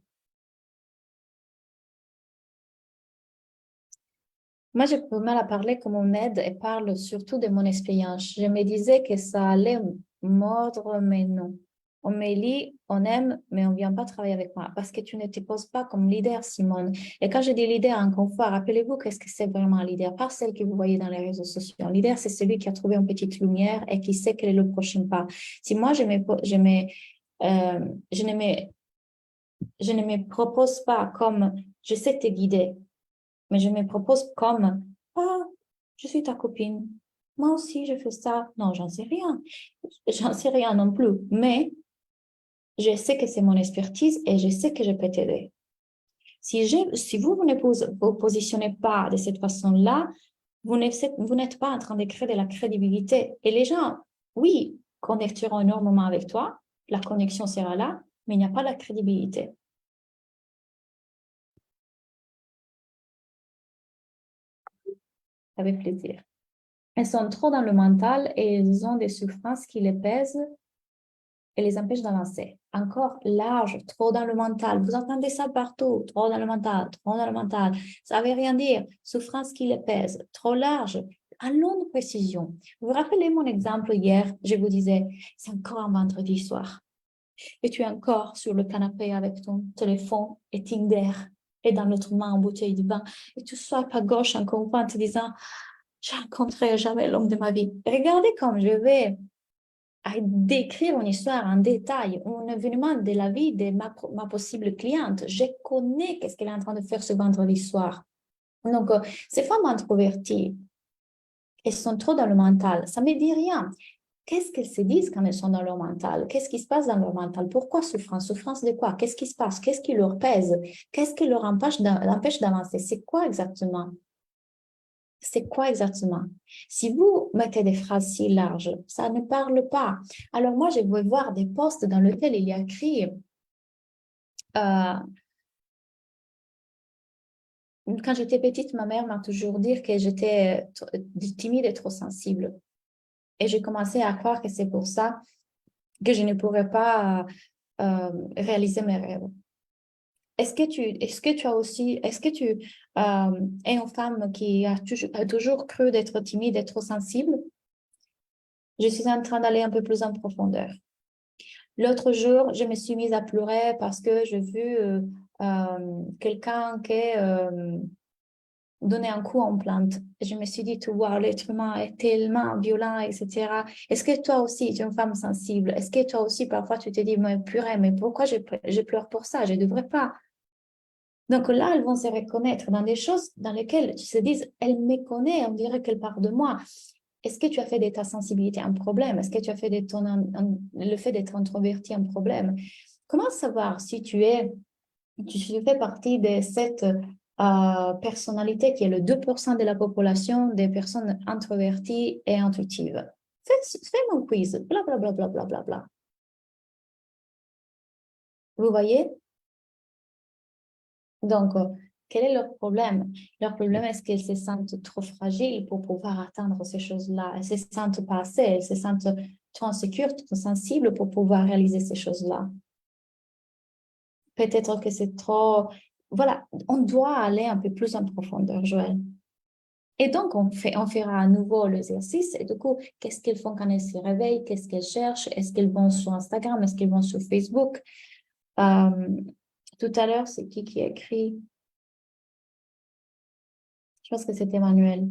Moi, j'ai pas mal à parler comme on aide et parle surtout de mon expérience. Je me disais que ça allait mordre, mais non. on m'élit, on aime, mais on ne vient pas travailler avec moi parce que tu ne te poses pas comme leader, Simone. Et quand je dis leader, encore une fois, rappelez-vous qu'est-ce que c'est vraiment un leader, pas celle que vous voyez dans les réseaux sociaux. Un leader, c'est celui qui a trouvé une petite lumière et qui sait quel est le prochain pas. Si moi, je ne me propose pas comme je sais te guider, mais je me propose comme ah, je suis ta copine. Moi aussi, je fais ça. Non, j'en sais rien. J'en sais rien non plus. Mais je sais que c'est mon expertise et je sais que je peux t'aider. Si vous ne vous positionnez pas de cette façon-là, vous n'êtes pas en train de créer de la crédibilité. Et les gens, oui, connecteront énormément avec toi. La connexion sera là, mais il n'y a pas la crédibilité. Avec plaisir. Elles sont trop dans le mental et elles ont des souffrances qui les pèsent et les empêchent d'avancer. Encore large, trop dans le mental. Vous entendez ça partout, trop dans le mental, trop dans le mental. Ça ne veut rien dire. Souffrance qui les pèse, trop large. Allons de précision. Vous vous rappelez mon exemple hier, je vous disais, c'est encore un vendredi soir. Et tu es encore sur le canapé avec ton téléphone et Tinder et dans l'autre main une bouteille de vin. Et tu swipes à gauche encore une fois en te disant, je rencontrerai jamais l'homme de ma vie. Regardez comme je vais décrire une histoire en détail, un événement de la vie de ma possible cliente. Je connais qu'est-ce qu'elle est en train de faire ce vendredi soir. Donc, ces femmes introverties, elles sont trop dans le mental. Ça ne me dit rien. Qu'est-ce qu'elles se disent quand elles sont dans leur mental? Qu'est-ce qui se passe dans leur mental? Pourquoi souffrance? Souffrance de quoi? Qu'est-ce qui se passe? Qu'est-ce qui leur pèse? Qu'est-ce qui leur empêche d'avancer? C'est quoi exactement? C'est quoi exactement? Si vous mettez des phrases si larges, ça ne parle pas. Alors moi, je vais voir des posts dans lesquels il y a écrit quand j'étais petite, ma mère m'a toujours dit que j'étais timide et trop sensible. Et j'ai commencé à croire que c'est pour ça que je ne pourrais pas réaliser mes rêves. Est-ce que tu as aussi, est-ce que tu es une femme qui a toujours cru d'être timide et trop sensible? Je suis en train d'aller un peu plus en profondeur. L'autre jour, je me suis mise à pleurer parce que j'ai vu quelqu'un qui donnait un coup en plante. Et je me suis dit, wow, l'être humain est tellement violent, etc. Est-ce que toi aussi, tu es une femme sensible? Est-ce que toi aussi, parfois, tu te dis, mais purée, mais pourquoi je pleure pour ça? Je ne devrais pas. Donc là, elles vont se reconnaître dans des choses dans lesquelles tu se dises, elle me connaît, on dirait qu'elle parle de moi. Est-ce que tu as fait de ta sensibilité un problème? Est-ce que tu as fait de le fait d'être introverti un problème? Comment savoir si tu fais partie de cette personnalité qui est le 2% de la population des personnes introverties et intuitives? Fais mon quiz, bla bla bla bla bla bla bla. Vous voyez? Donc, quel est leur problème? Leur problème, est-ce qu'elles se sentent trop fragiles pour pouvoir atteindre ces choses-là? Elles se sentent pas assez, elles se sentent trop insécures, trop sensibles pour pouvoir réaliser ces choses-là. Peut-être que c'est trop... Voilà, on doit aller un peu plus en profondeur, Joël. Et donc, on fera à nouveau l'exercice. Et du coup, qu'est-ce qu'elles font quand elles se réveillent? Qu'est-ce qu'elles cherchent? Est-ce qu'elles vont sur Instagram? Est-ce qu'elles vont sur Facebook? Tout à l'heure, c'est qui a écrit? Je pense que c'est Emmanuel.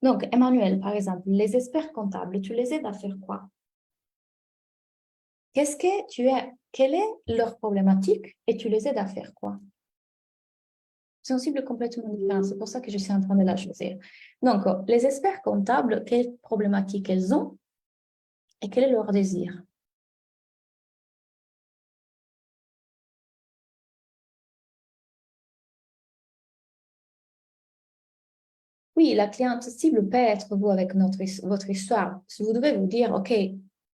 Donc, Emmanuel, par exemple, les experts comptables, tu les aides à faire quoi? Quelle est leur problématique et tu les aides à faire quoi? C'est une cible complètement différente. C'est pour ça que je suis en train de la choisir. Donc, les experts comptables, quelles problématiques elles ont et quel est leur désir? Oui, la cliente cible peut être vous avec votre histoire. Si vous devez vous dire, OK,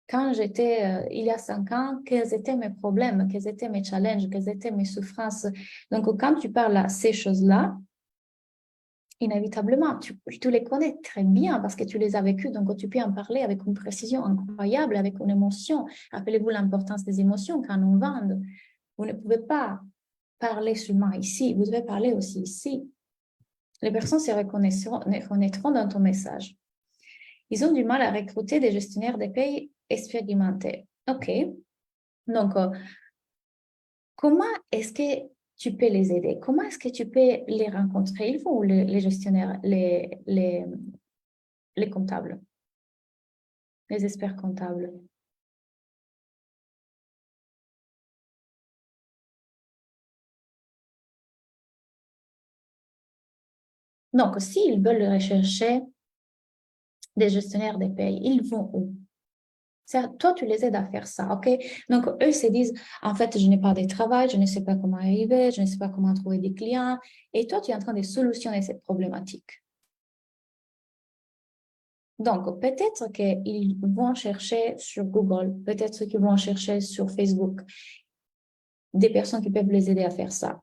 quand j'étais, il y a 5 ans, quels étaient mes problèmes, quels étaient mes challenges, quelles étaient mes souffrances. Donc, quand tu parles à ces choses-là, inévitablement, tu les connais très bien parce que tu les as vécues, donc tu peux en parler avec une précision incroyable, avec une émotion. Rappelez-vous l'importance des émotions quand on vend. Vous ne pouvez pas parler seulement ici, vous devez parler aussi ici. Les personnes se reconnaîtront dans ton message. ils ont du mal à recruter des gestionnaires de paye expérimentés. OK. Donc, comment est-ce que tu peux les aider? Comment est-ce que tu peux les rencontrer? Ils font les gestionnaires, les comptables, les experts comptables. Donc, s'ils veulent rechercher des gestionnaires de paye, ils vont où? Toi, tu les aides à faire ça, OK? Donc, eux se disent, en fait, je n'ai pas de travail, je ne sais pas comment arriver, je ne sais pas comment trouver des clients. Et toi, tu es en train de solutionner cette problématique. Donc, peut-être qu'ils vont chercher sur Google, peut-être qu'ils vont chercher sur Facebook des personnes qui peuvent les aider à faire ça.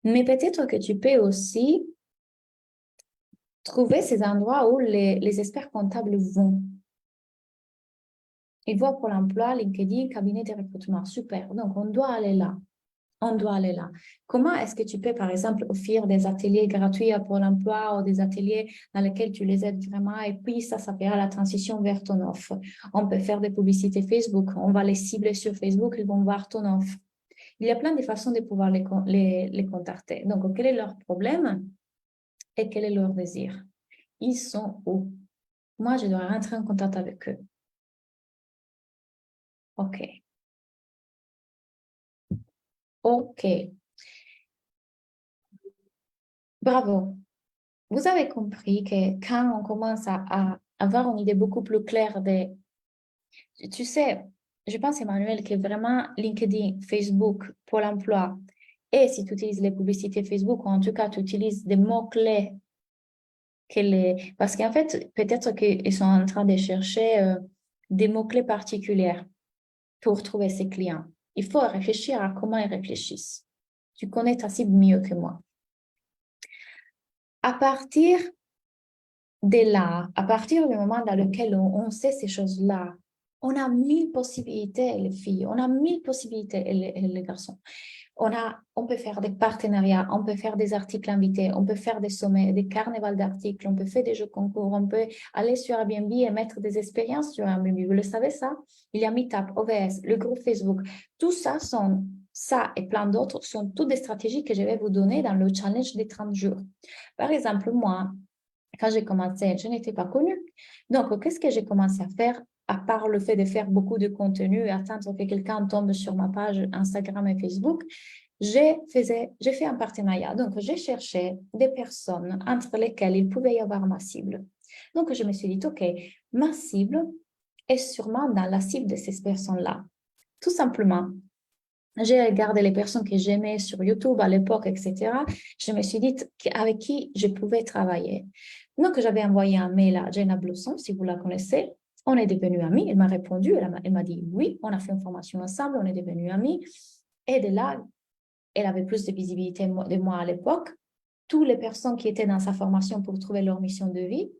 Mais peut-être que tu peux aussi trouver ces endroits où les experts comptables vont. Ils voient pour l'emploi, LinkedIn, cabinet de recrutement. Super. Donc, on doit aller là. On doit aller là. Comment est-ce que tu peux, par exemple, offrir des ateliers gratuits à Pôle emploi ou des ateliers dans lesquels tu les aides vraiment et puis ça fera la transition vers ton offre. On peut faire des publicités Facebook. On va les cibler sur Facebook, ils vont voir ton offre. Il y a plein de façons de pouvoir les contacter. Donc, quel est leur problème et quel est leur désir? Ils sont où? Moi, je dois rentrer en contact avec eux. OK. OK. Bravo. Vous avez compris que quand on commence à avoir une idée beaucoup plus claire de... Tu sais, je pense, Emmanuel, que vraiment LinkedIn, Facebook, Pôle emploi, et si tu utilises les publicités Facebook, ou en tout cas, tu utilises des mots-clés parce qu'en fait, peut-être qu'ils sont en train de chercher des mots-clés particuliers pour trouver ses clients. Il faut réfléchir à comment ils réfléchissent. Tu connais ta cible mieux que moi. À partir de là, à partir du moment dans lequel on sait ces choses-là, on a 1000 possibilités, les filles, on a 1000 possibilités, les garçons. On peut faire des partenariats, on peut faire des articles invités, on peut faire des sommets, des carnavals d'articles, on peut faire des jeux concours, on peut aller sur Airbnb et mettre des expériences sur Airbnb. Vous le savez ça? Il y a Meetup, OVS, le groupe Facebook. Tout ça ça et plein d'autres sont toutes des stratégies que je vais vous donner dans le challenge des 30 jours. Par exemple, moi, quand j'ai commencé, je n'étais pas connue. Donc, qu'est-ce que j'ai commencé à faire, à part le fait de faire beaucoup de contenu et attendre que quelqu'un tombe sur ma page Instagram et Facebook? J'ai fait un partenariat. Donc, j'ai cherché des personnes entre lesquelles il pouvait y avoir ma cible. Donc, je me suis dit, OK, ma cible est sûrement dans la cible de ces personnes-là. Tout simplement, j'ai regardé les personnes que j'aimais sur YouTube à l'époque, etc. Je me suis dit avec qui je pouvais travailler. Donc, j'avais envoyé un mail à Jenna Blossom, si vous la connaissez. On est devenus amis. Elle m'a répondu. Elle m'a dit oui. On a fait une formation ensemble. On est devenus amis. Et de là, elle avait plus de visibilité de moi à l'époque. Toutes les personnes qui étaient dans sa formation pour trouver leur mission de vie,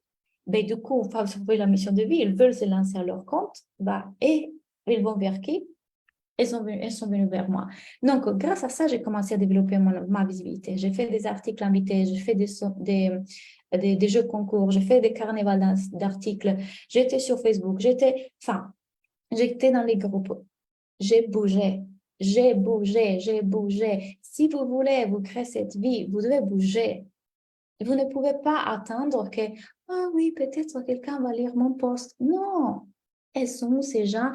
ben, du coup, pour trouver la mission de vie, ils veulent se lancer à leur compte. Et ils vont vers qui? Elles sont venues vers moi. Donc, grâce à ça, j'ai commencé à développer ma visibilité. J'ai fait des articles invités, j'ai fait des jeux concours, j'ai fait des carnavals d'articles, j'étais sur Facebook, j'étais dans les groupes. J'ai bougé, j'ai bougé, j'ai bougé. Si vous voulez vous créer cette vie, vous devez bouger. Vous ne pouvez pas attendre que, ah oui, peut-être quelqu'un va lire mon post. Non, elles sont ces gens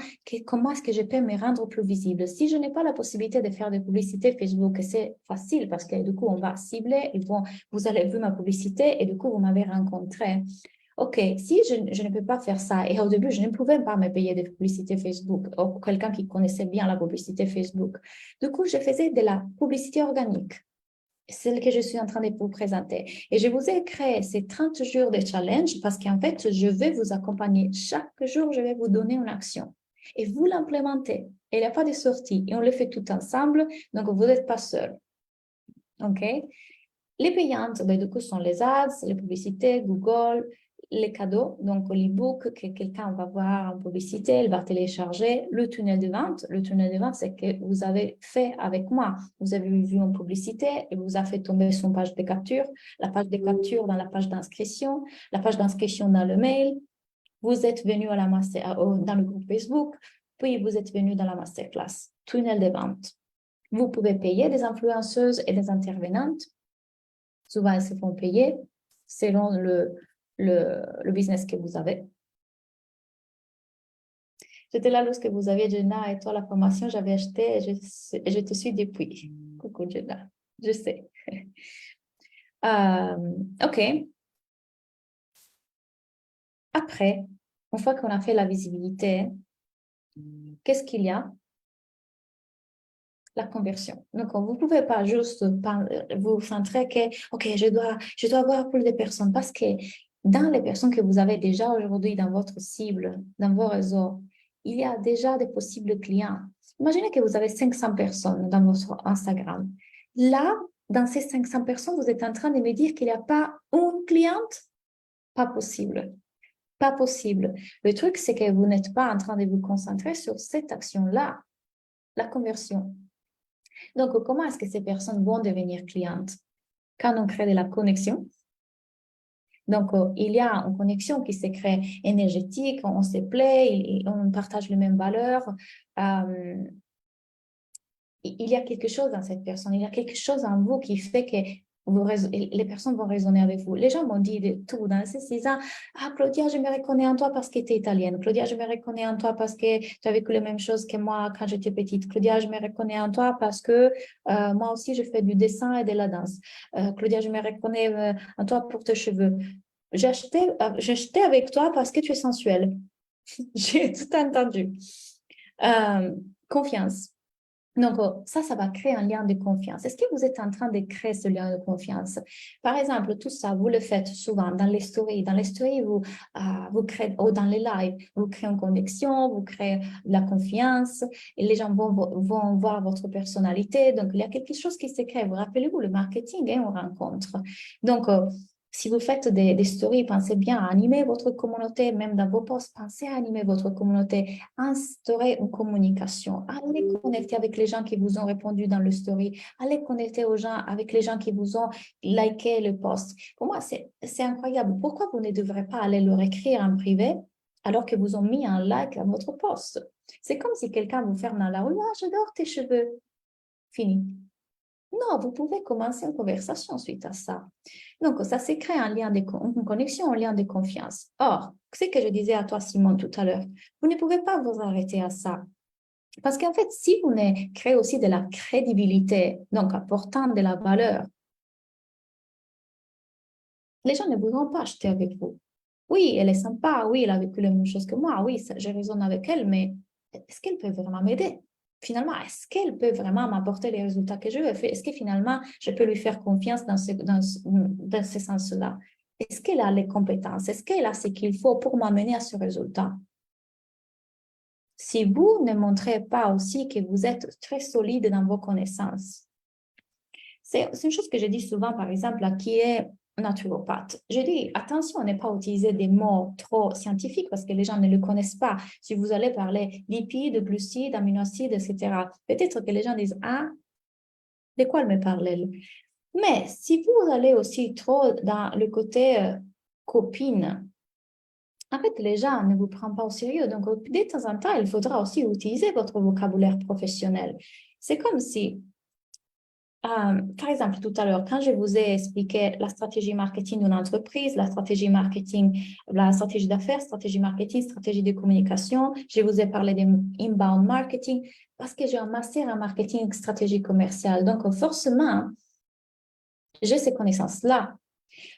comment est-ce que je peux me rendre plus visible? Si je n'ai pas la possibilité de faire des publicités Facebook, c'est facile parce que du coup, on va cibler, vous allez voir ma publicité et du coup, vous m'avez rencontré. OK, si je ne peux pas faire ça, et au début, je ne pouvais pas me payer des publicités Facebook, ou quelqu'un qui connaissait bien la publicité Facebook. Du coup, je faisais de la publicité organique, celle que je suis en train de vous présenter. Et je vous ai créé ces 30 jours de challenge parce qu'en fait, je vais vous accompagner. Chaque jour, je vais vous donner une action. Et vous l'implémentez. Il n'y a pas de sortie. Et on le fait tout ensemble. Donc, vous n'êtes pas seul. OK? Les payantes, ben, du coup, sont les ads, les publicités, Google, les cadeaux, donc l'e-book que quelqu'un va voir en publicité, il va télécharger le tunnel de vente. Le tunnel de vente, c'est que vous avez fait avec moi. Vous avez vu en publicité et vous avez fait tomber son page de capture, la page de capture dans la page d'inscription, la page d'inscription dans le mail. Vous êtes venu à la dans le groupe Facebook, puis vous êtes venu dans la masterclass. Tunnel de vente. Vous pouvez payer des influenceuses et des intervenantes. Souvent, elles se font payer selon le business que vous avez. J'étais là lorsque vous aviez, Jenna, et toi, la formation, j'avais acheté et je te suis depuis. Coucou, Jenna. Je sais. OK. Après, une fois qu'on a fait la visibilité, qu'est-ce qu'il y a? La conversion. Donc, vous ne pouvez pas juste vous centrer que, OK, je dois avoir plus de personnes parce que dans les personnes que vous avez déjà aujourd'hui dans votre cible, dans vos réseaux, il y a déjà des possibles clients. Imaginez que vous avez 500 personnes dans votre Instagram. Là, dans ces 500 personnes, vous êtes en train de me dire qu'il n'y a pas une cliente? Pas possible. Pas possible. Le truc, c'est que vous n'êtes pas en train de vous concentrer sur cette action-là, la conversion. Donc, comment est-ce que ces personnes vont devenir clientes? Quand on crée de la connexion. Donc, il y a une connexion qui se crée énergétique, on se plaît, on partage les mêmes valeurs. Il y a quelque chose dans cette personne, il y a quelque chose en vous qui fait que les personnes vont raisonner avec vous. Les gens m'ont dit de tout dans ces 6 ans. Ah, Claudia, je me reconnais en toi parce que tu es italienne. Claudia, je me reconnais en toi parce que tu as vécu les mêmes choses que moi quand j'étais petite. Claudia, je me reconnais en toi parce que moi aussi, je fais du dessin et de la danse. Claudia, je me reconnais en toi pour tes cheveux. J'ai acheté avec toi parce que tu es sensuelle. J'ai tout entendu. Confiance. Donc, ça va créer un lien de confiance. Est-ce que vous êtes en train de créer ce lien de confiance? Par exemple, tout ça, vous le faites souvent dans les stories. Dans les stories, vous créez, ou dans les lives, vous créez une connexion, vous créez de la confiance et les gens vont voir votre personnalité. Donc, il y a quelque chose qui se crée. Vous rappelez-vous, le marketing est une rencontre. Donc, si vous faites des stories, pensez bien à animer votre communauté, même dans vos posts, pensez à animer votre communauté, instaurer une communication, allez connecter avec les gens qui vous ont répondu dans le story, allez connecter aux gens, avec les gens qui vous ont liké le post. Pour moi, c'est incroyable. Pourquoi vous ne devrez pas aller leur écrire en privé alors que vous ont mis un like à votre post? C'est comme si quelqu'un vous ferme dans la rue, ah, j'adore tes cheveux. Fini. Non, vous pouvez commencer une conversation suite à ça. Donc, ça se crée une connexion, un lien de confiance. Or, ce que je disais à toi, Simon, tout à l'heure, vous ne pouvez pas vous arrêter à ça. Parce qu'en fait, si vous ne créez aussi de la crédibilité, donc apportant de la valeur, les gens ne voudront pas acheter avec vous. Oui, elle est sympa, oui, elle a vécu les mêmes choses que moi, oui, je raisonne avec elle, mais est-ce qu'elle peut vraiment m'aider? Finalement, est-ce qu'elle peut vraiment m'apporter les résultats que je veux? Est-ce que finalement, je peux lui faire confiance dans ce sens-là? Est-ce qu'elle a les compétences? Est-ce qu'elle a ce qu'il faut pour m'amener à ce résultat? Si vous ne montrez pas aussi que vous êtes très solide dans vos connaissances, c'est une chose que je dis souvent, par exemple, à qui est naturopathe. Je dis, attention à ne pas utiliser des mots trop scientifiques parce que les gens ne le connaissent pas. Si vous allez parler lipides, glucides, aminoacides, etc., peut-être que les gens disent, ah, de quoi elle me parle, elle? Mais si vous allez aussi trop dans le côté copine, en fait, les gens ne vous prennent pas au sérieux. Donc, de temps en temps, il faudra aussi utiliser votre vocabulaire professionnel. C'est comme si par exemple, tout à l'heure, quand je vous ai expliqué la stratégie marketing d'une entreprise, la stratégie marketing, la stratégie d'affaires, stratégie marketing, stratégie de communication, je vous ai parlé d'inbound marketing parce que j'ai un master en marketing stratégie commerciale. Donc, forcément, j'ai ces connaissances-là.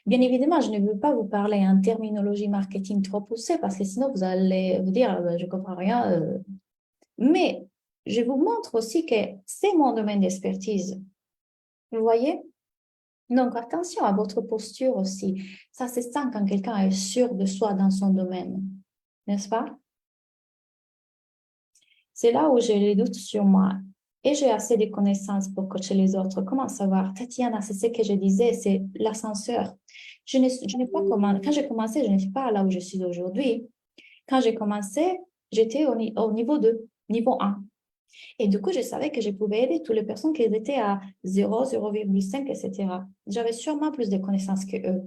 Bien évidemment, je ne veux pas vous parler en terminologie marketing trop poussée parce que sinon, vous allez vous dire, je ne comprends rien. Mais je vous montre aussi que c'est mon domaine d'expertise. Vous voyez? Donc, attention à votre posture aussi. Ça se sent quand quelqu'un est sûr de soi dans son domaine, n'est-ce pas? C'est là où j'ai les doutes sur moi. et j'ai assez de connaissances pour coacher les autres. Comment savoir? Tatiana, c'est ce que je disais, c'est l'ascenseur. Je n'ai pas comment, quand j'ai commencé, je n'étais pas là où je suis aujourd'hui. Quand j'ai commencé, j'étais au niveau 2, niveau 1. Et du coup, je savais que je pouvais aider toutes les personnes qui étaient à 0, 0,5, etc. J'avais sûrement plus de connaissances que eux.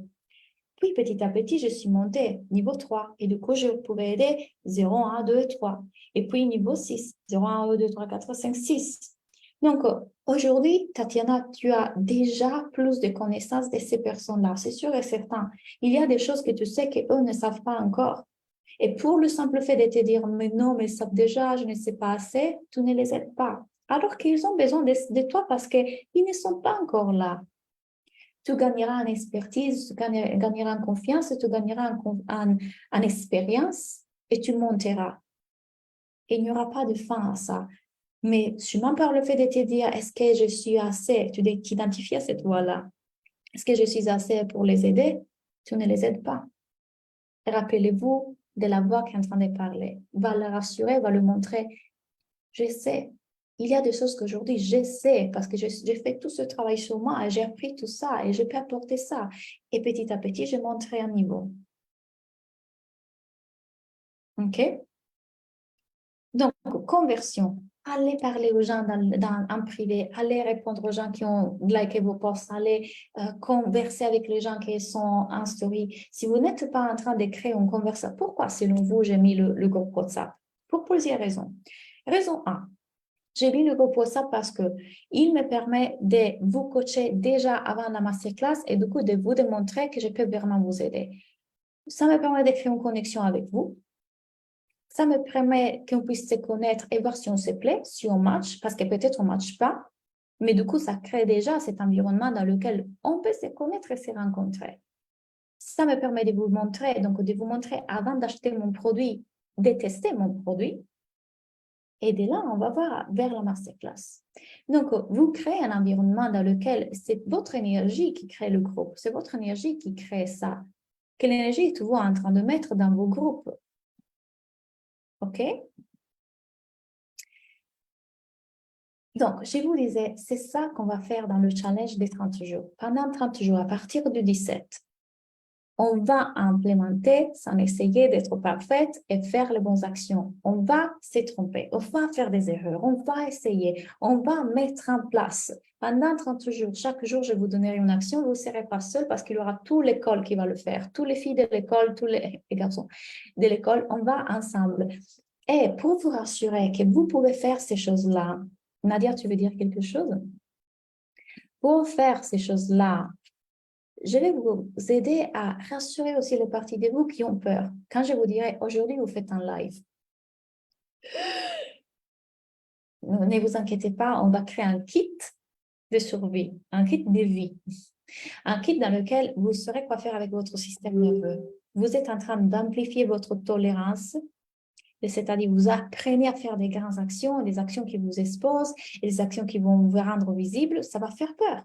Puis, petit à petit, je suis montée niveau 3. Et du coup, je pouvais aider 0, 1, 2, 3. Et puis, niveau 6. 0, 1, 2, 3, 4, 5, 6. Donc, aujourd'hui, Tatiana, tu as déjà plus de connaissances de ces personnes-là. C'est sûr et certain. Il y a des choses que tu sais qu'eux ne savent pas encore. Et pour le simple fait de te dire, mais non, mais ils savent déjà, je ne sais pas assez, tu ne les aides pas. Alors qu'ils ont besoin de toi parce qu'ils ne sont pas encore là. Tu gagneras en expertise, tu gagneras en confiance, tu gagneras en expérience et tu monteras. Et il n'y aura pas de fin à ça. Mais seulement par le fait de te dire, est-ce que je suis assez, tu t'identifies à cette voie-là. Est-ce que je suis assez pour les aider? Tu ne les aides pas. Rappelez-vous de la voix qui est en train de parler. Va le rassurer, va le montrer. Je sais. Il y a des choses qu'aujourd'hui, je sais parce que j'ai fait tout ce travail sur moi et j'ai appris tout ça et je peux apporter ça. Et petit à petit, je monterai un niveau. OK? Donc, conversion. Allez parler aux gens en privé, allez répondre aux gens qui ont liké vos posts, allez converser avec les gens qui sont en story. Si vous n'êtes pas en train de créer une conversation, pourquoi selon vous j'ai mis le groupe WhatsApp? Pour plusieurs raisons. Raison 1, j'ai mis le groupe WhatsApp parce que il me permet de vous coacher déjà avant la masterclass et du coup de vous démontrer que je peux vraiment vous aider. Ça me permet de créer une connexion avec vous. Ça me permet qu'on puisse se connaître et voir si on se plaît, si on match, parce que peut-être on ne match pas, mais du coup, ça crée déjà cet environnement dans lequel on peut se connaître et se rencontrer. Ça me permet de vous montrer, donc de vous montrer avant d'acheter mon produit, de tester mon produit, et de là, on va voir vers la masterclass. Donc, vous créez un environnement dans lequel c'est votre énergie qui crée le groupe, c'est votre énergie qui crée ça. Quelle énergie êtes-vous en train de mettre dans vos groupes? OK? Donc, je vous disais, c'est ça qu'on va faire dans le challenge des 30 jours. Pendant 30 jours, à partir du 17, on va implémenter sans essayer d'être parfaite et faire les bonnes actions. On va se tromper, on va faire des erreurs, on va essayer, on va mettre en place. Pendant 30 jours, chaque jour, je vous donnerai une action, vous ne serez pas seul parce qu'il y aura toute l'école qui va le faire, tous les filles de l'école, tous les garçons de l'école, on va ensemble. Et pour vous rassurer que vous pouvez faire ces choses-là, Nadia, tu veux dire quelque chose? Pour faire ces choses-là, je vais vous aider à rassurer aussi les parties de vous qui ont peur. Quand je vous dirai, aujourd'hui, vous faites un live. Ne vous inquiétez pas, on va créer un kit de survie, un kit de vie, un kit dans lequel vous saurez quoi faire avec votre système nerveux. Vous êtes en train d'amplifier votre tolérance, c'est-à-dire vous apprenez à faire des grandes actions, des actions qui vous exposent, et des actions qui vont vous rendre visible, ça va faire peur.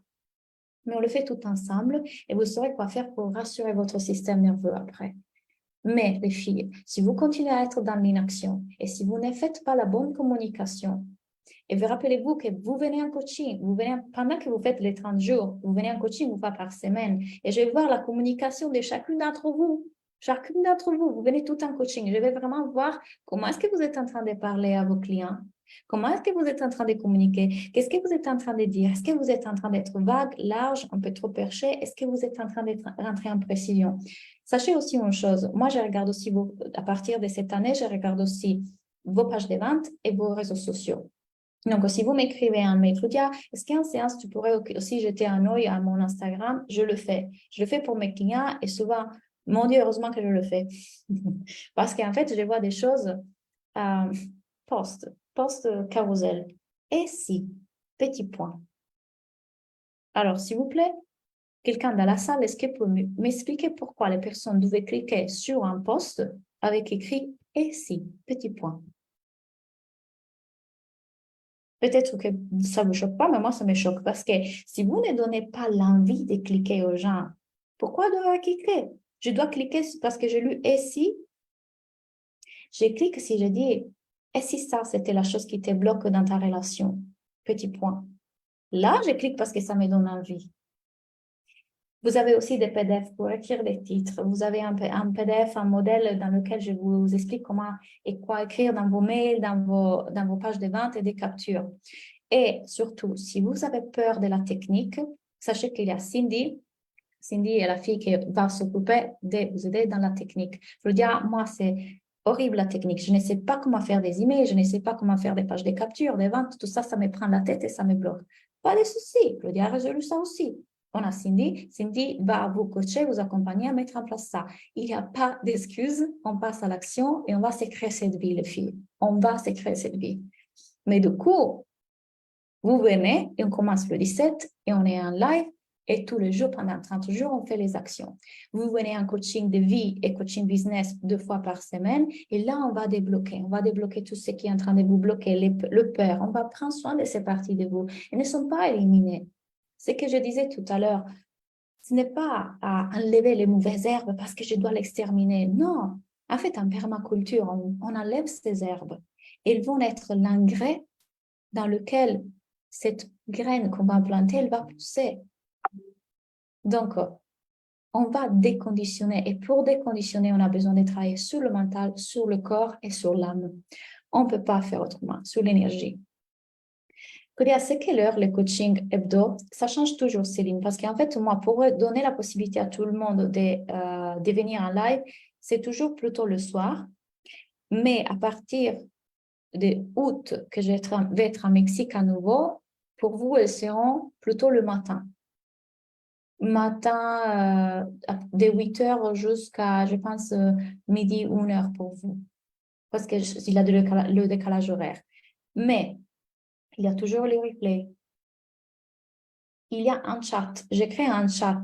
Mais on le fait tout ensemble et vous saurez quoi faire pour rassurer votre système nerveux après. Mais les filles, si vous continuez à être dans l'inaction et si vous ne faites pas la bonne communication, et vous rappelez-vous que vous venez en coaching, pendant que vous faites les 30 jours, vous venez en coaching une fois par semaine et je vais voir la communication de chacune d'entre vous. Chacune d'entre vous, vous venez tout en coaching. Je vais vraiment voir comment est-ce que vous êtes en train de parler à vos clients. Comment est-ce que vous êtes en train de communiquer? Qu'est-ce que vous êtes en train de dire? Est-ce que vous êtes en train d'être vague, large, un peu trop perché? Est-ce que vous êtes en train d'être rentrer en précision? Sachez aussi une chose. Moi, je regarde aussi, à partir de cette année, je regarde aussi vos pages de vente et vos réseaux sociaux. Donc, si vous m'écrivez un mail, Claudia, est-ce qu'en séance, tu pourrais aussi jeter un œil à mon Instagram? Je le fais. Je le fais pour mes clients et souvent, mon Dieu, heureusement que je le fais. Parce qu'en fait, je vois des choses euh, post carousel. Et si, petit point. Alors, s'il vous plaît, quelqu'un dans la salle, est-ce que peut m'expliquer pourquoi les personnes devaient cliquer sur un post avec écrit et si, petit point. Peut-être que ça ne vous choque pas, mais moi, ça me choque parce que si vous ne donnez pas l'envie de cliquer aux gens, pourquoi dois-je cliquer? Je dois cliquer parce que j'ai lu et si. Je clique si je dis et si ça, c'était la chose qui te bloque dans ta relation. petit point. Là, je clique parce que ça me donne envie. Vous avez aussi des PDF pour écrire des titres. Vous avez un PDF, un modèle dans lequel je vous explique comment et quoi écrire dans vos mails, dans vos pages de vente et des captures. Et surtout, si vous avez peur de la technique, sachez qu'il y a Cindy. Cindy est la fille qui va s'occuper de vous aider dans la technique. Je veux dire, moi, c'est horrible la technique. Je ne sais pas comment faire des emails, je ne sais pas comment faire des pages de capture, des ventes, tout ça, ça me prend la tête et ça me bloque. Pas de souci, Claudia a résolu ça aussi. On a Cindy. Cindy va vous coacher, vous accompagner à mettre en place ça. Il n'y a pas d'excuses. On passe à l'action et on va se créer cette vie, les filles. On va se créer cette vie. Mais du coup, vous venez et on commence le 17 et on est en live et tous les jours, pendant 30 jours, on fait les actions. Vous venez en coaching de vie et coaching business 2 fois par semaine et là, on va débloquer. On va débloquer tout ce qui est en train de vous bloquer, le peur. On va prendre soin de ces parties de vous. Elles ne sont pas éliminées. Ce que je disais tout à l'heure, ce n'est pas à enlever les mauvaises herbes parce que je dois l'exterminer. Non, en fait, en permaculture, on enlève ces herbes. Elles vont être l'engrais dans lequel cette graine qu'on va planter, elle va pousser. Donc, on va déconditionner. Et pour déconditionner, on a besoin de travailler sur le mental, sur le corps et sur l'âme. On ne peut pas faire autrement, sur l'énergie. À c'est quelle heure le coaching hebdo? Ça change toujours, Céline, parce qu'en fait, moi, pour donner la possibilité à tout le monde de venir en live, c'est toujours plutôt le soir. Mais à partir de août, que je vais être en Mexique à nouveau, pour vous, elles seront plutôt le matin. Matin, de 8 heures jusqu'à, je pense, midi, 1 heure pour vous. Parce qu'il y a le décalage horaire. Mais il y a toujours les replays. Il y a un chat. J'ai créé un chat.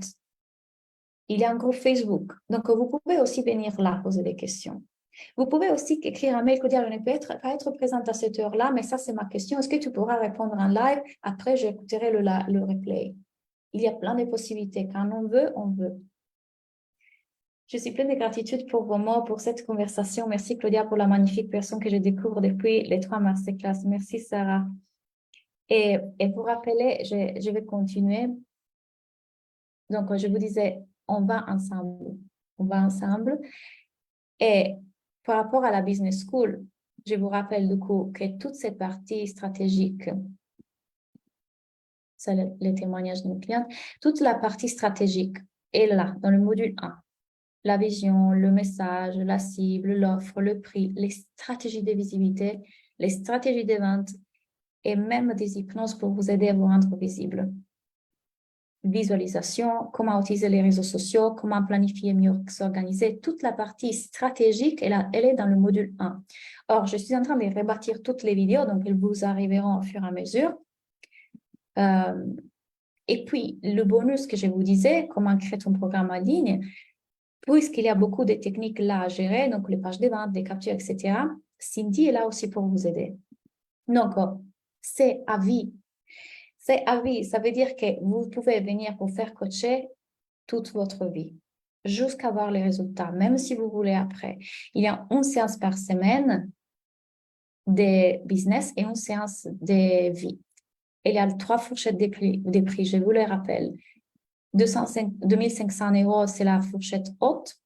Il y a un groupe Facebook. Donc, vous pouvez aussi venir là poser des questions. Vous pouvez aussi écrire un mail, dire, je ne peux pas être présente à cette heure-là, mais ça, c'est ma question. Est-ce que tu pourras répondre en live? Après, j'écouterai le replay. Il y a plein de possibilités. Quand on veut, on veut. Je suis pleine de gratitude pour vos mots, pour cette conversation. Merci, Claudia, pour la magnifique personne que je découvre depuis les 3 masterclass. Merci, Sarah. Et pour rappeler, je vais continuer. Donc, je vous disais, on va ensemble. On va ensemble. Et par rapport à la business school, je vous rappelle du coup que toute cette partie stratégique, c'est les témoignages de nos clients, toute la partie stratégique est là, dans le module 1. La vision, le message, la cible, l'offre, le prix, les stratégies de visibilité, les stratégies de vente et même des hypnoses pour vous aider à vous rendre visible. Visualisation, comment utiliser les réseaux sociaux, comment planifier mieux s'organiser. Toute la partie stratégique, elle est dans le module 1. Or, je suis en train de rebâtir toutes les vidéos, donc elles vous arriveront au fur et à mesure. Et puis, le bonus que je vous disais, comment créer ton programme en ligne, puisqu'il y a beaucoup de techniques là à gérer, donc les pages de vente, les captures, etc., Cindy est là aussi pour vous aider. Donc, c'est à vie. C'est à vie. Ça veut dire que vous pouvez venir pour faire coacher toute votre vie, jusqu'à voir les résultats, même si vous voulez après. Il y a une séance par semaine de business et une séance de vie. Il y a 3 fourchettes des prix, je vous les rappelle. 2 500 €, c'est la fourchette haute.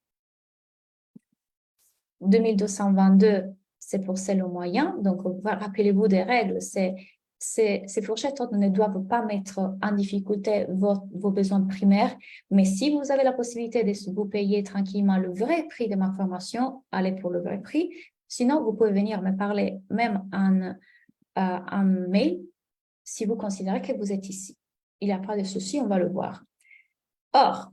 2222, c'est pour celle au moyen. Donc, rappelez-vous des règles. Ces fourchettes hautes ne doivent pas mettre en difficulté vos besoins primaires. Mais si vous avez la possibilité de vous payer tranquillement le vrai prix de ma formation, allez pour le vrai prix. Sinon, vous pouvez venir me parler même en mail si vous considérez que vous êtes ici. Il n'y a pas de souci, on va le voir. Or,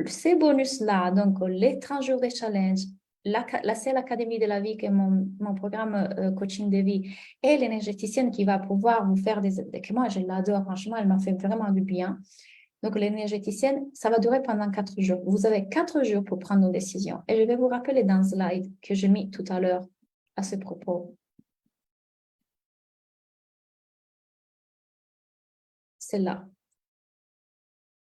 ces bonus-là, donc les 30 jours de challenge, la seule académie de la vie, qui est mon programme coaching de vie, et l'énergéticienne qui va pouvoir vous faire que moi je l'adore, franchement, elle m'a fait vraiment du bien. Donc l'énergéticienne, ça va durer pendant 4 jours. Vous avez 4 jours pour prendre une décision. Et je vais vous rappeler dans le slide que j'ai mis tout à l'heure à ce propos. C'est là.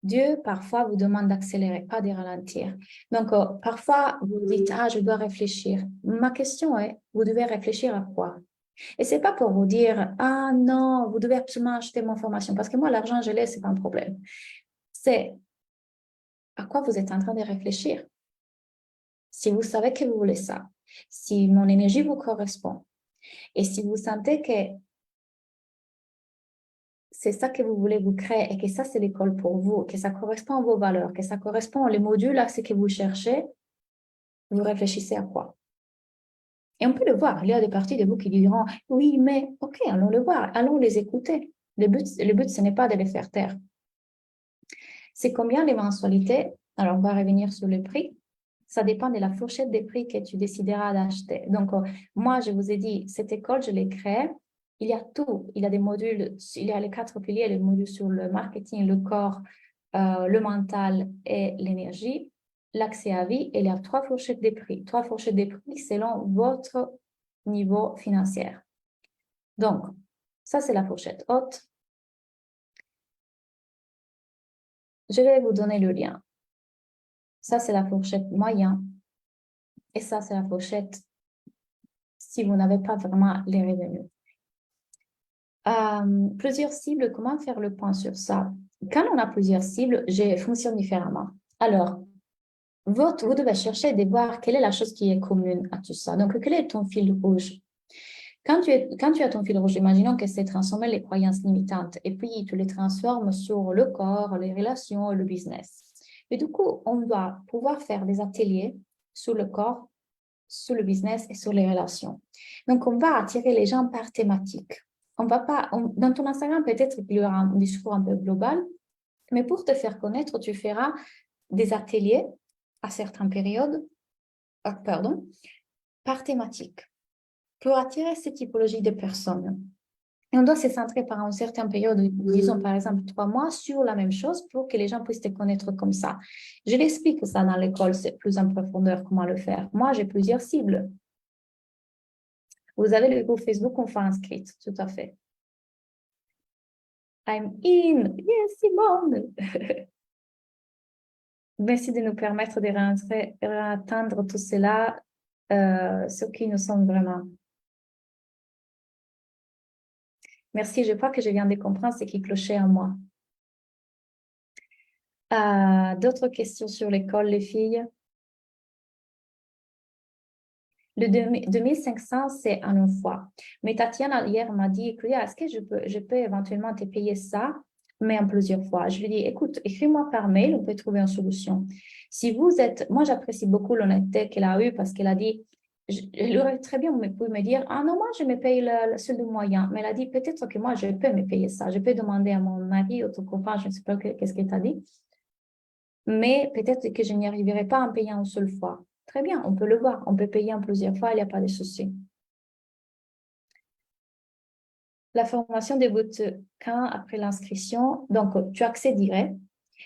Dieu, parfois, vous demande d'accélérer, pas de ralentir. Donc, parfois, vous dites, je dois réfléchir. Ma question est, vous devez réfléchir à quoi? Et ce n'est pas pour vous dire, ah non, vous devez absolument acheter mon formation, parce que moi, l'argent, je l'ai, ce n'est pas un problème. C'est à quoi vous êtes en train de réfléchir. Si vous savez que vous voulez ça, si mon énergie vous correspond, et si vous sentez que c'est ça que vous voulez vous créer et que ça, c'est l'école pour vous, que ça correspond à vos valeurs, que ça correspond aux modules à ce que vous cherchez, vous réfléchissez à quoi? Et on peut le voir. Il y a des parties de vous qui diront, oui, mais OK, allons le voir, allons les écouter. Le but, ce n'est pas de les faire taire. C'est combien les mensualités? Alors, on va revenir sur le prix. Ça dépend de la fourchette des prix que tu décideras d'acheter. Donc, moi, je vous ai dit, cette école, je l'ai créée. Il y a tout. Il y a des modules, il y a les 4 piliers, les modules sur le marketing, le corps, le mental et l'énergie, l'accès à vie, et il y a 3 fourchettes des prix. 3 fourchettes des prix selon votre niveau financier. Donc, ça, c'est la fourchette haute. Je vais vous donner le lien. Ça, c'est la fourchette moyenne. Et ça, c'est la fourchette si vous n'avez pas vraiment les revenus. Plusieurs cibles, comment faire le point sur ça? Quand on a plusieurs cibles, je fonctionne différemment. Alors, vous devez chercher de voir quelle est la chose qui est commune à tout ça. Donc, quel est ton fil rouge? Quand tu as ton fil rouge, imaginons que c'est transformer les croyances limitantes et puis tu les transformes sur le corps, les relations, le business. Et du coup, on doit pouvoir faire des ateliers sur le corps, sur le business et sur les relations. Donc, on va attirer les gens par thématique. On va pas, dans ton Instagram, peut-être qu'il y aura un discours un peu global, mais pour te faire connaître, tu feras des ateliers à certaines périodes, par thématique, pour attirer cette typologie de personnes. Et on doit se centrer par une certaine période, disons par exemple 3 mois, sur la même chose pour que les gens puissent te connaître comme ça. Je l'explique ça dans l'école, c'est plus en profondeur comment le faire. Moi, j'ai plusieurs cibles. Vous avez le groupe Facebook Enfants inscrite, tout à fait. I'm in. Yes, Simone. Merci de nous permettre de atteindre tout cela, ce qui nous sommes vraiment. Merci, je crois que je viens de comprendre ce qui clochait en moi. D'autres questions sur l'école, les filles? Le 2500, c'est en une fois. Mais Tatiana, hier, m'a dit, Claudia, est-ce que je peux éventuellement te payer ça, mais en plusieurs fois? Je lui ai dit, écoute, écris-moi par mail, on peut trouver une solution. Si vous êtes, moi, j'apprécie beaucoup l'honnêteté qu'elle a eue parce qu'elle a dit, elle aurait très bien pu me dire, ah non, moi, je me paye seul de moyen. Mais elle a dit, peut-être que moi, je peux me payer ça. Je peux demander à mon mari ou ton copain, je ne sais pas qu'est-ce qu'elle t'a dit. Mais peut-être que je n'y arriverai pas en payant une seule fois. Très bien, on peut le voir. On peut payer en plusieurs fois, il n'y a pas de souci. La formation débute quand après l'inscription. Donc, tu accéderais.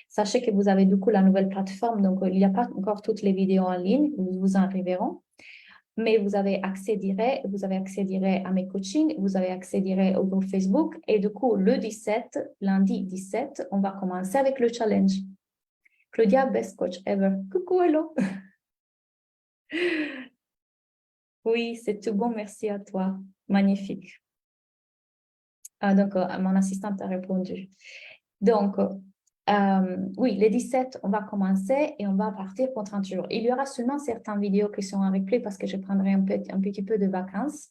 Sachez que vous avez du coup la nouvelle plateforme. Donc, il n'y a pas encore toutes les vidéos en ligne. Vous en arriveront. Mais vous avez accès direct. Vous avez accès direct à mes coachings. Vous avez accès direct au groupe Facebook. Et du coup, le 17, lundi 17, on va commencer avec le challenge. Claudia, best coach ever. Coucou, hello. Oui, c'est tout bon, merci à toi. Magnifique. Donc, mon assistante a répondu. Donc, oui, les 17, on va commencer et on va partir pour 30 jours. Il y aura seulement certaines vidéos qui sont en replay parce que je prendrai un petit peu de vacances.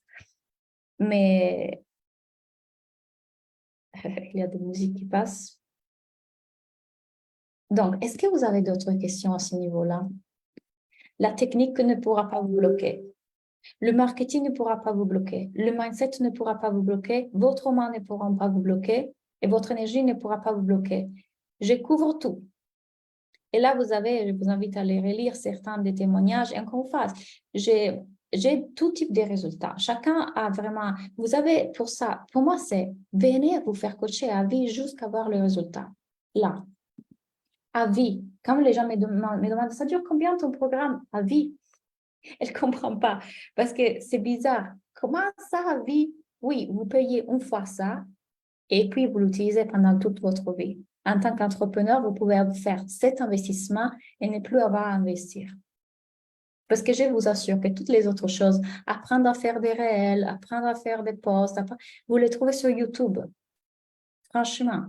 Mais il y a de la musique qui passe. Donc, est-ce que vous avez d'autres questions à ce niveau-là? La technique ne pourra pas vous bloquer. Le marketing ne pourra pas vous bloquer. Le mindset ne pourra pas vous bloquer. Votre main ne pourra pas vous bloquer. Et votre énergie ne pourra pas vous bloquer. Je couvre tout. Et là, je vous invite à aller relire certains des témoignages. Et encore une fois, j'ai tout type de résultats. Chacun a vraiment... Vous avez pour ça, pour moi, c'est venez vous faire coacher à vie jusqu'à voir le résultat. Là, à vie. Quand les gens me demandent, ça dure combien ton programme? À vie. Elle ne comprend pas parce que c'est bizarre. Comment ça, à vie? Oui, vous payez une fois ça et puis vous l'utilisez pendant toute votre vie. En tant qu'entrepreneur, vous pouvez faire cet investissement et ne plus avoir à investir. Parce que je vous assure que toutes les autres choses, apprendre à faire des réels, apprendre à faire des posts, vous les trouvez sur YouTube. Franchement.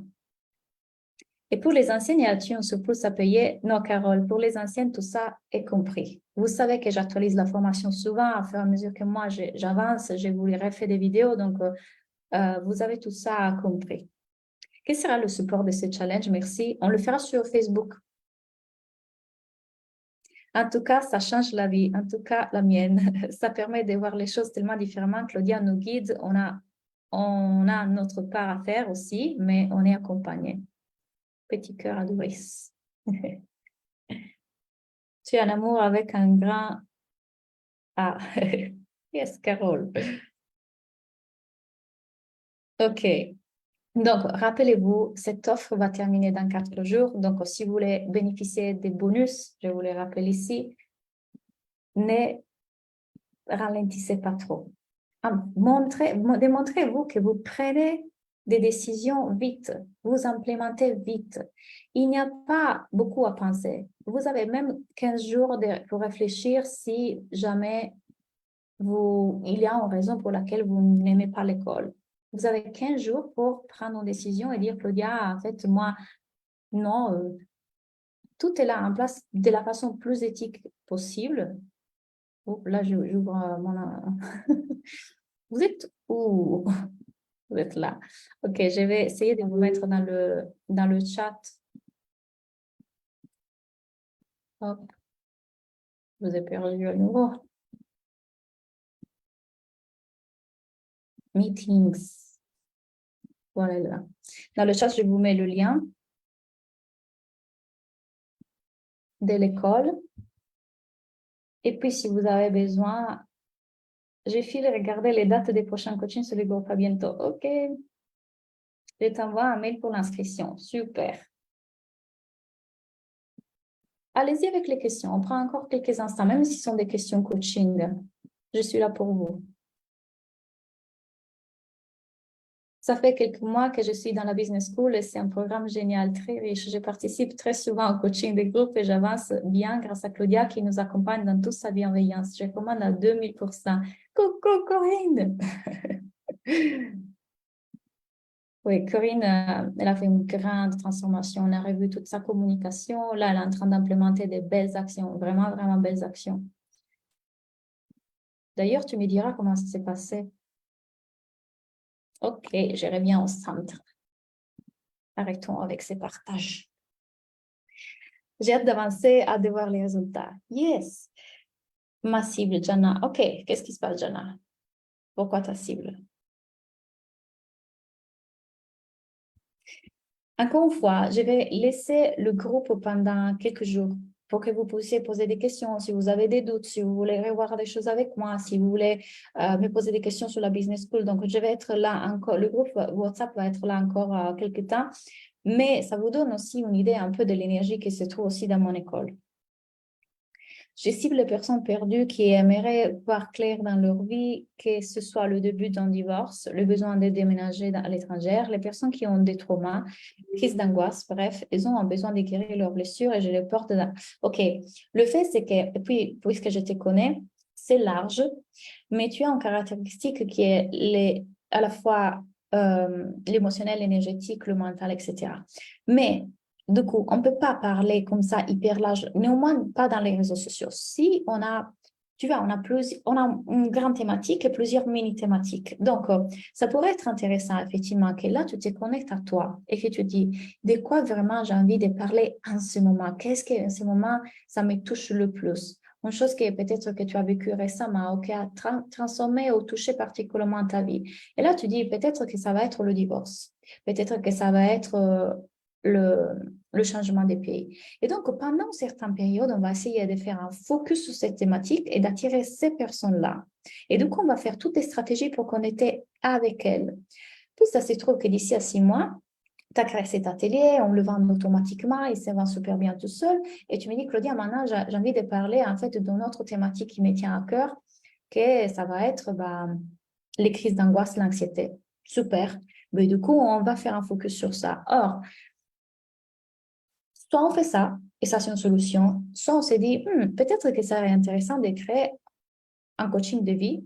Et pour les anciennes, il y a un surplus à payer. Non, Carole, pour les anciennes, tout ça est compris. Vous savez que j'actualise la formation souvent, à fur et à mesure que moi, j'avance, je vous refait des vidéos, donc vous avez tout ça compris. Quel sera le support de ce challenge? Merci. On le fera sur Facebook. En tout cas, ça change la vie, en tout cas la mienne. Ça permet de voir les choses tellement différemment. Claudia nous guide, on a notre part à faire aussi, mais on est accompagné. Petit cœur à Doris. Tu es en amour avec un grand A. Yes, Carole. OK. Donc, rappelez-vous, cette offre va terminer dans 4 jours. Donc, si vous voulez bénéficier des bonus, je vous les rappelle ici, ne ralentissez pas trop. Démontrez-vous que vous prenez des décisions vite, vous implémentez vite. Il n'y a pas beaucoup à penser. Vous avez même 15 jours pour réfléchir si jamais il y a une raison pour laquelle vous n'aimez pas l'école. Vous avez 15 jours pour prendre une décision et dire, Claudia, en fait, moi, non, tout est là en place de la façon plus éthique possible. Oh, là, j'ouvre mon... Vous êtes où? Vous êtes là. OK, je vais essayer de vous mettre dans le chat. Hop, je vous ai perdu à nouveau. Meetings. Voilà là. Dans le chat, je vous mets le lien de l'école. Et puis, si vous avez besoin, j'ai filé regarder les dates des prochains coachings sur le groupe à bientôt. OK. Je t'envoie un mail pour l'inscription. Super. Allez-y avec les questions. On prend encore quelques instants, même si ce sont des questions coaching. Je suis là pour vous. Ça fait quelques mois que je suis dans la Business School et c'est un programme génial, très riche. Je participe très souvent au coaching des groupes et j'avance bien grâce à Claudia qui nous accompagne dans toute sa bienveillance. Je recommande à 2000%. Coucou Corinne! Oui, Corinne, elle a fait une grande transformation. On a revu toute sa communication. Là, elle est en train d'implémenter des belles actions, vraiment, vraiment belles actions. D'ailleurs, tu me diras comment ça s'est passé. OK, je reviens au centre. Arrêtons avec ces partages. J'ai hâte d'avancer, hâte de voir les résultats. Yes. Ma cible, Jana. OK, qu'est-ce qui se passe, Jana? Pourquoi ta cible? Encore une fois, je vais laisser le groupe pendant quelques jours pour que vous puissiez poser des questions. Si vous avez des doutes, si vous voulez revoir des choses avec moi, si vous voulez me poser des questions sur la Business School. Donc, je vais être là encore. Le groupe WhatsApp va être là encore quelques temps. Mais ça vous donne aussi une idée un peu de l'énergie qui se trouve aussi dans mon école. Je cible les personnes perdues qui aimeraient voir clair dans leur vie, que ce soit le début d'un divorce, le besoin de déménager à l'étranger, les personnes qui ont des traumas, crises d'angoisse, bref, elles ont un besoin de guérir leurs blessures et je les porte dans... OK, le fait c'est que, et puis, puisque je te connais, c'est large, mais tu as une caractéristique qui est à la fois l'émotionnel, l'énergétique, le mental, etc. Mais du coup, on ne peut pas parler comme ça hyper large, néanmoins pas dans les réseaux sociaux. Si on a, tu vois, on a une grande thématique et plusieurs mini-thématiques. Donc, ça pourrait être intéressant, effectivement, que là, tu te connectes à toi et que tu dis de quoi vraiment j'ai envie de parler en ce moment. Qu'est-ce que, en ce moment, ça me touche le plus? Une chose que peut-être que tu as vécu récemment ou qui a transformé ou touché particulièrement ta vie. Et là, tu dis peut-être que ça va être le divorce. Peut-être que ça va être le changement des pays. Et donc, pendant certaines périodes, on va essayer de faire un focus sur cette thématique et d'attirer ces personnes-là. Et donc, on va faire toutes les stratégies pour connecter avec elles. Puis, ça se trouve que d'ici à 6 mois, tu as créé cet atelier, on le vend automatiquement, il se vend super bien tout seul. Et tu me dis, Claudia, maintenant, j'ai envie de parler en fait d'une autre thématique qui me tient à cœur, que ça va être les crises d'angoisse, l'anxiété. Super. Mais du coup, on va faire un focus sur ça. Or, soit on fait ça, et ça, c'est une solution. Soit on s'est dit, peut-être que ça serait intéressant de créer un coaching de vie,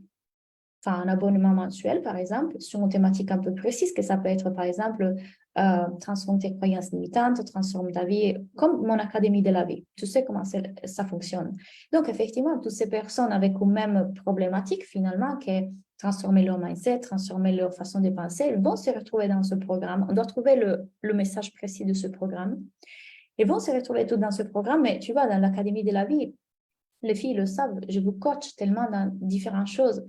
enfin un abonnement mensuel, par exemple, sur une thématique un peu précise, que ça peut être, par exemple, transforme tes croyances limitantes, transforme ta vie, comme mon académie de la vie. Tu sais comment ça fonctionne. Donc, effectivement, toutes ces personnes avec une même problématique, finalement, qui est transformer leur mindset, transformer leur façon de penser, elles vont se retrouver dans ce programme. On doit trouver le message précis de ce programme. Elles vont se retrouver toutes dans ce programme, mais tu vois, dans l'académie de la vie, les filles le savent, je vous coach tellement dans différentes choses.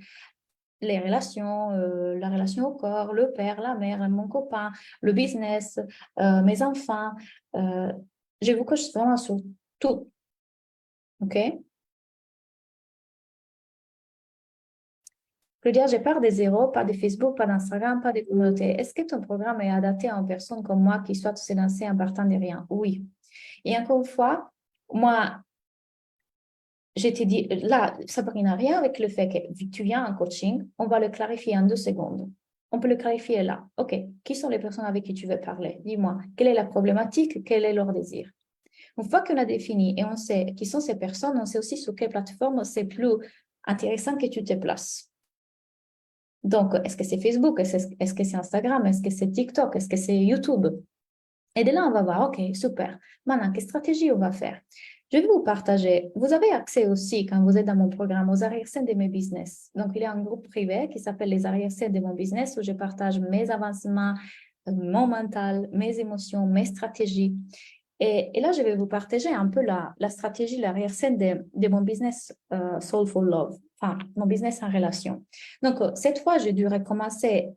Les relations, la relation au corps, le père, la mère, mon copain, le business, mes enfants. Je vous coach vraiment sur tout. OK? Claudia, je pars de zéro, pas de Facebook, pas d'Instagram, pas de communauté. Est-ce que ton programme est adapté à une personne comme moi qui souhaite se lancer en partant de rien? Oui. Et encore une fois, moi, je t'ai dit, là, ça n'a rien avec le fait que tu viens en coaching, on va le clarifier en 2 secondes. On peut le clarifier là. OK, qui sont les personnes avec qui tu veux parler? Dis-moi, quelle est la problématique? Quel est leur désir? Une fois qu'on a défini et on sait qui sont ces personnes, on sait aussi sur quelle plateforme c'est plus intéressant que tu te places. Donc, est-ce que c'est Facebook? Est-ce que c'est Instagram? Est-ce que c'est TikTok? Est-ce que c'est YouTube? Et de là, on va voir, OK, super. Maintenant, quelle stratégie on va faire? Je vais vous partager. Vous avez accès aussi, quand vous êtes dans mon programme, aux arrière-scènes de mes business. Donc, il y a un groupe privé qui s'appelle les arrière-scènes de mon business où je partage mes avancements, mon mental, mes émotions, mes stratégies. Et là, je vais vous partager un peu la stratégie, l'arrière-scène de mon business Soulful Love, enfin, mon business en relation. Donc, cette fois, j'ai dû recommencer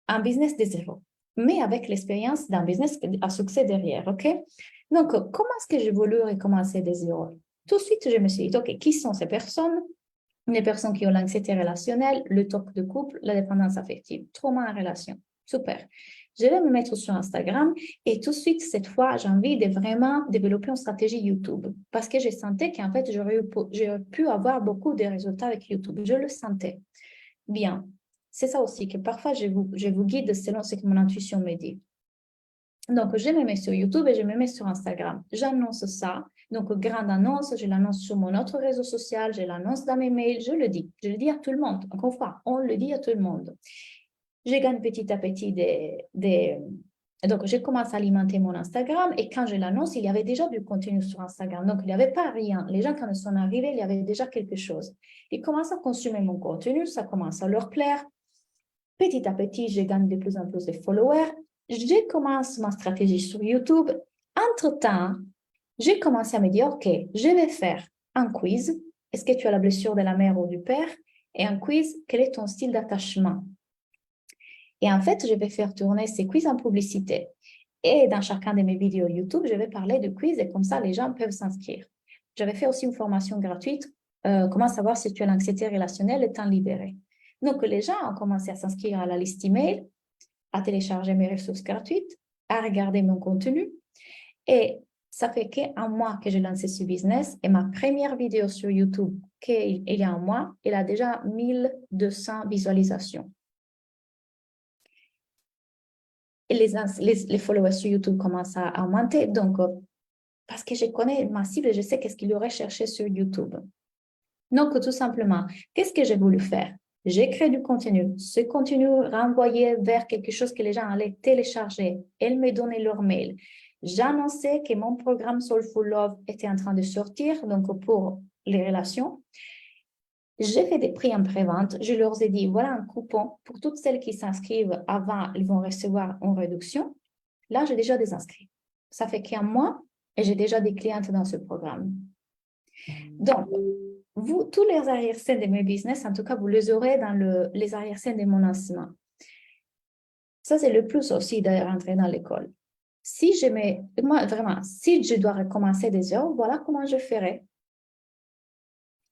un business de zéro, mais avec l'expérience d'un business à succès derrière, OK? Donc, comment est-ce que j'ai voulu recommencer de zéro? Tout de suite, je me suis dit, OK, qui sont ces personnes? Les personnes qui ont l'anxiété relationnelle, le toc de couple, la dépendance affective, trauma en relation. Super. Je vais me mettre sur Instagram et tout de suite, cette fois, j'ai envie de vraiment développer une stratégie YouTube parce que je sentais qu'en fait, j'aurais pu avoir beaucoup de résultats avec YouTube. Je le sentais. Bien. C'est ça aussi que parfois, je vous guide selon ce que mon intuition me dit. Donc, je me mets sur YouTube et je me mets sur Instagram. J'annonce ça. Donc, grande annonce, je l'annonce sur mon autre réseau social, je l'annonce dans mes mails, je le dis. Je le dis à tout le monde. Encore une fois, on le dit à tout le monde. Je gagne petit à petit Donc, je commence à alimenter mon Instagram et quand je l'annonce, il y avait déjà du contenu sur Instagram. Donc, il n'y avait pas rien. Les gens, quand ils sont arrivés, il y avait déjà quelque chose. Ils commencent à consommer mon contenu, ça commence à leur plaire. Petit à petit, je gagne de plus en plus de followers. Je commence ma stratégie sur YouTube. Entre-temps, j'ai commencé à me dire, OK, je vais faire un quiz. Est-ce que tu as la blessure de la mère ou du père? Et un quiz, quel est ton style d'attachement? Et en fait, je vais faire tourner ces quiz en publicité. Et dans chacun de mes vidéos YouTube, je vais parler de quiz et comme ça, les gens peuvent s'inscrire. J'avais fait aussi une formation gratuite, comment savoir si tu as l'anxiété relationnelle et temps libéré. Donc, les gens ont commencé à s'inscrire à la liste email, à télécharger mes ressources gratuites, à regarder mon contenu. Et ça fait qu'un mois que j'ai lancé ce business et ma première vidéo sur YouTube, il y a un mois, elle a déjà 1200 visualisations. Et les followers sur YouTube commencent à augmenter. Donc, parce que je connais ma cible et je sais qu'est-ce qu'il aurait cherché sur YouTube. Donc, tout simplement, qu'est-ce que j'ai voulu faire? J'ai créé du contenu. Ce contenu renvoyait vers quelque chose que les gens allaient télécharger. Elles me donnaient leur mail. J'annonçais que mon programme Soulful Love était en train de sortir, donc pour les relations. J'ai fait des prix en pré-vente. Je leur ai dit, voilà un coupon pour toutes celles qui s'inscrivent avant, elles vont recevoir une réduction. Là, j'ai déjà des inscrits. Ça fait qu'un mois et j'ai déjà des clientes dans ce programme. Donc, vous, tous les arrière-scènes de mes business, en tout cas, vous les aurez dans les arrière-scènes de mon lancement. Ça, c'est le plus aussi de rentrer dans l'école. Moi, vraiment, si je dois recommencer des heures, voilà comment je ferai.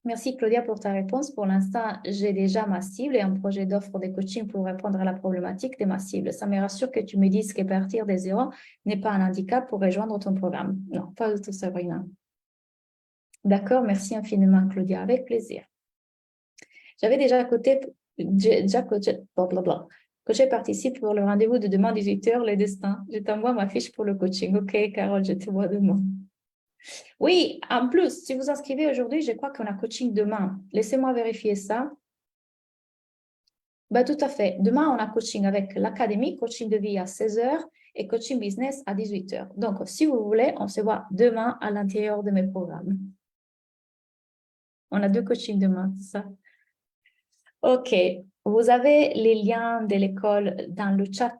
Merci Claudia pour ta réponse. Pour l'instant, j'ai déjà ma cible et un projet d'offre de coaching pour répondre à la problématique de ma cible. Ça me rassure que tu me dises que partir des zéros n'est pas un handicap pour rejoindre ton programme. Non, pas du tout, Sabrina. D'accord, merci infiniment Claudia, avec plaisir. J'avais déjà coché, coché participe pour le rendez-vous de demain 18h, le destin. Je t'envoie ma fiche pour le coaching. Ok, Carole, je te vois demain. Oui, en plus, si vous inscrivez aujourd'hui, je crois qu'on a coaching demain. Laissez-moi vérifier ça. Bah, tout à fait. Demain, on a coaching avec l'académie, coaching de vie à 16 heures et coaching business à 18 heures. Donc, si vous voulez, on se voit demain à l'intérieur de mes programmes. On a 2 coachings demain, c'est ça? OK. Vous avez les liens de l'école dans le chat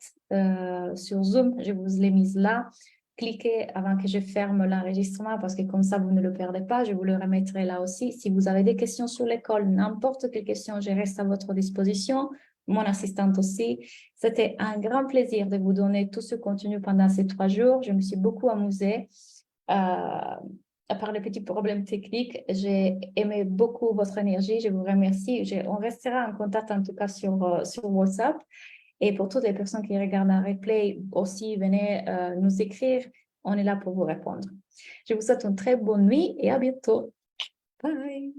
sur Zoom. Je vous l'ai mis là. Cliquez avant que je ferme l'enregistrement parce que comme ça, vous ne le perdez pas. Je vous le remettrai là aussi. Si vous avez des questions sur l'école, n'importe quelle question, je reste à votre disposition. Mon assistante aussi. C'était un grand plaisir de vous donner tout ce contenu pendant ces 3 jours. Je me suis beaucoup amusée. À part les petits problèmes techniques, j'ai aimé beaucoup votre énergie. Je vous remercie. On restera en contact en tout cas sur WhatsApp. Et pour toutes les personnes qui regardent un replay aussi, venez nous écrire. On est là pour vous répondre. Je vous souhaite une très bonne nuit et à bientôt. Bye.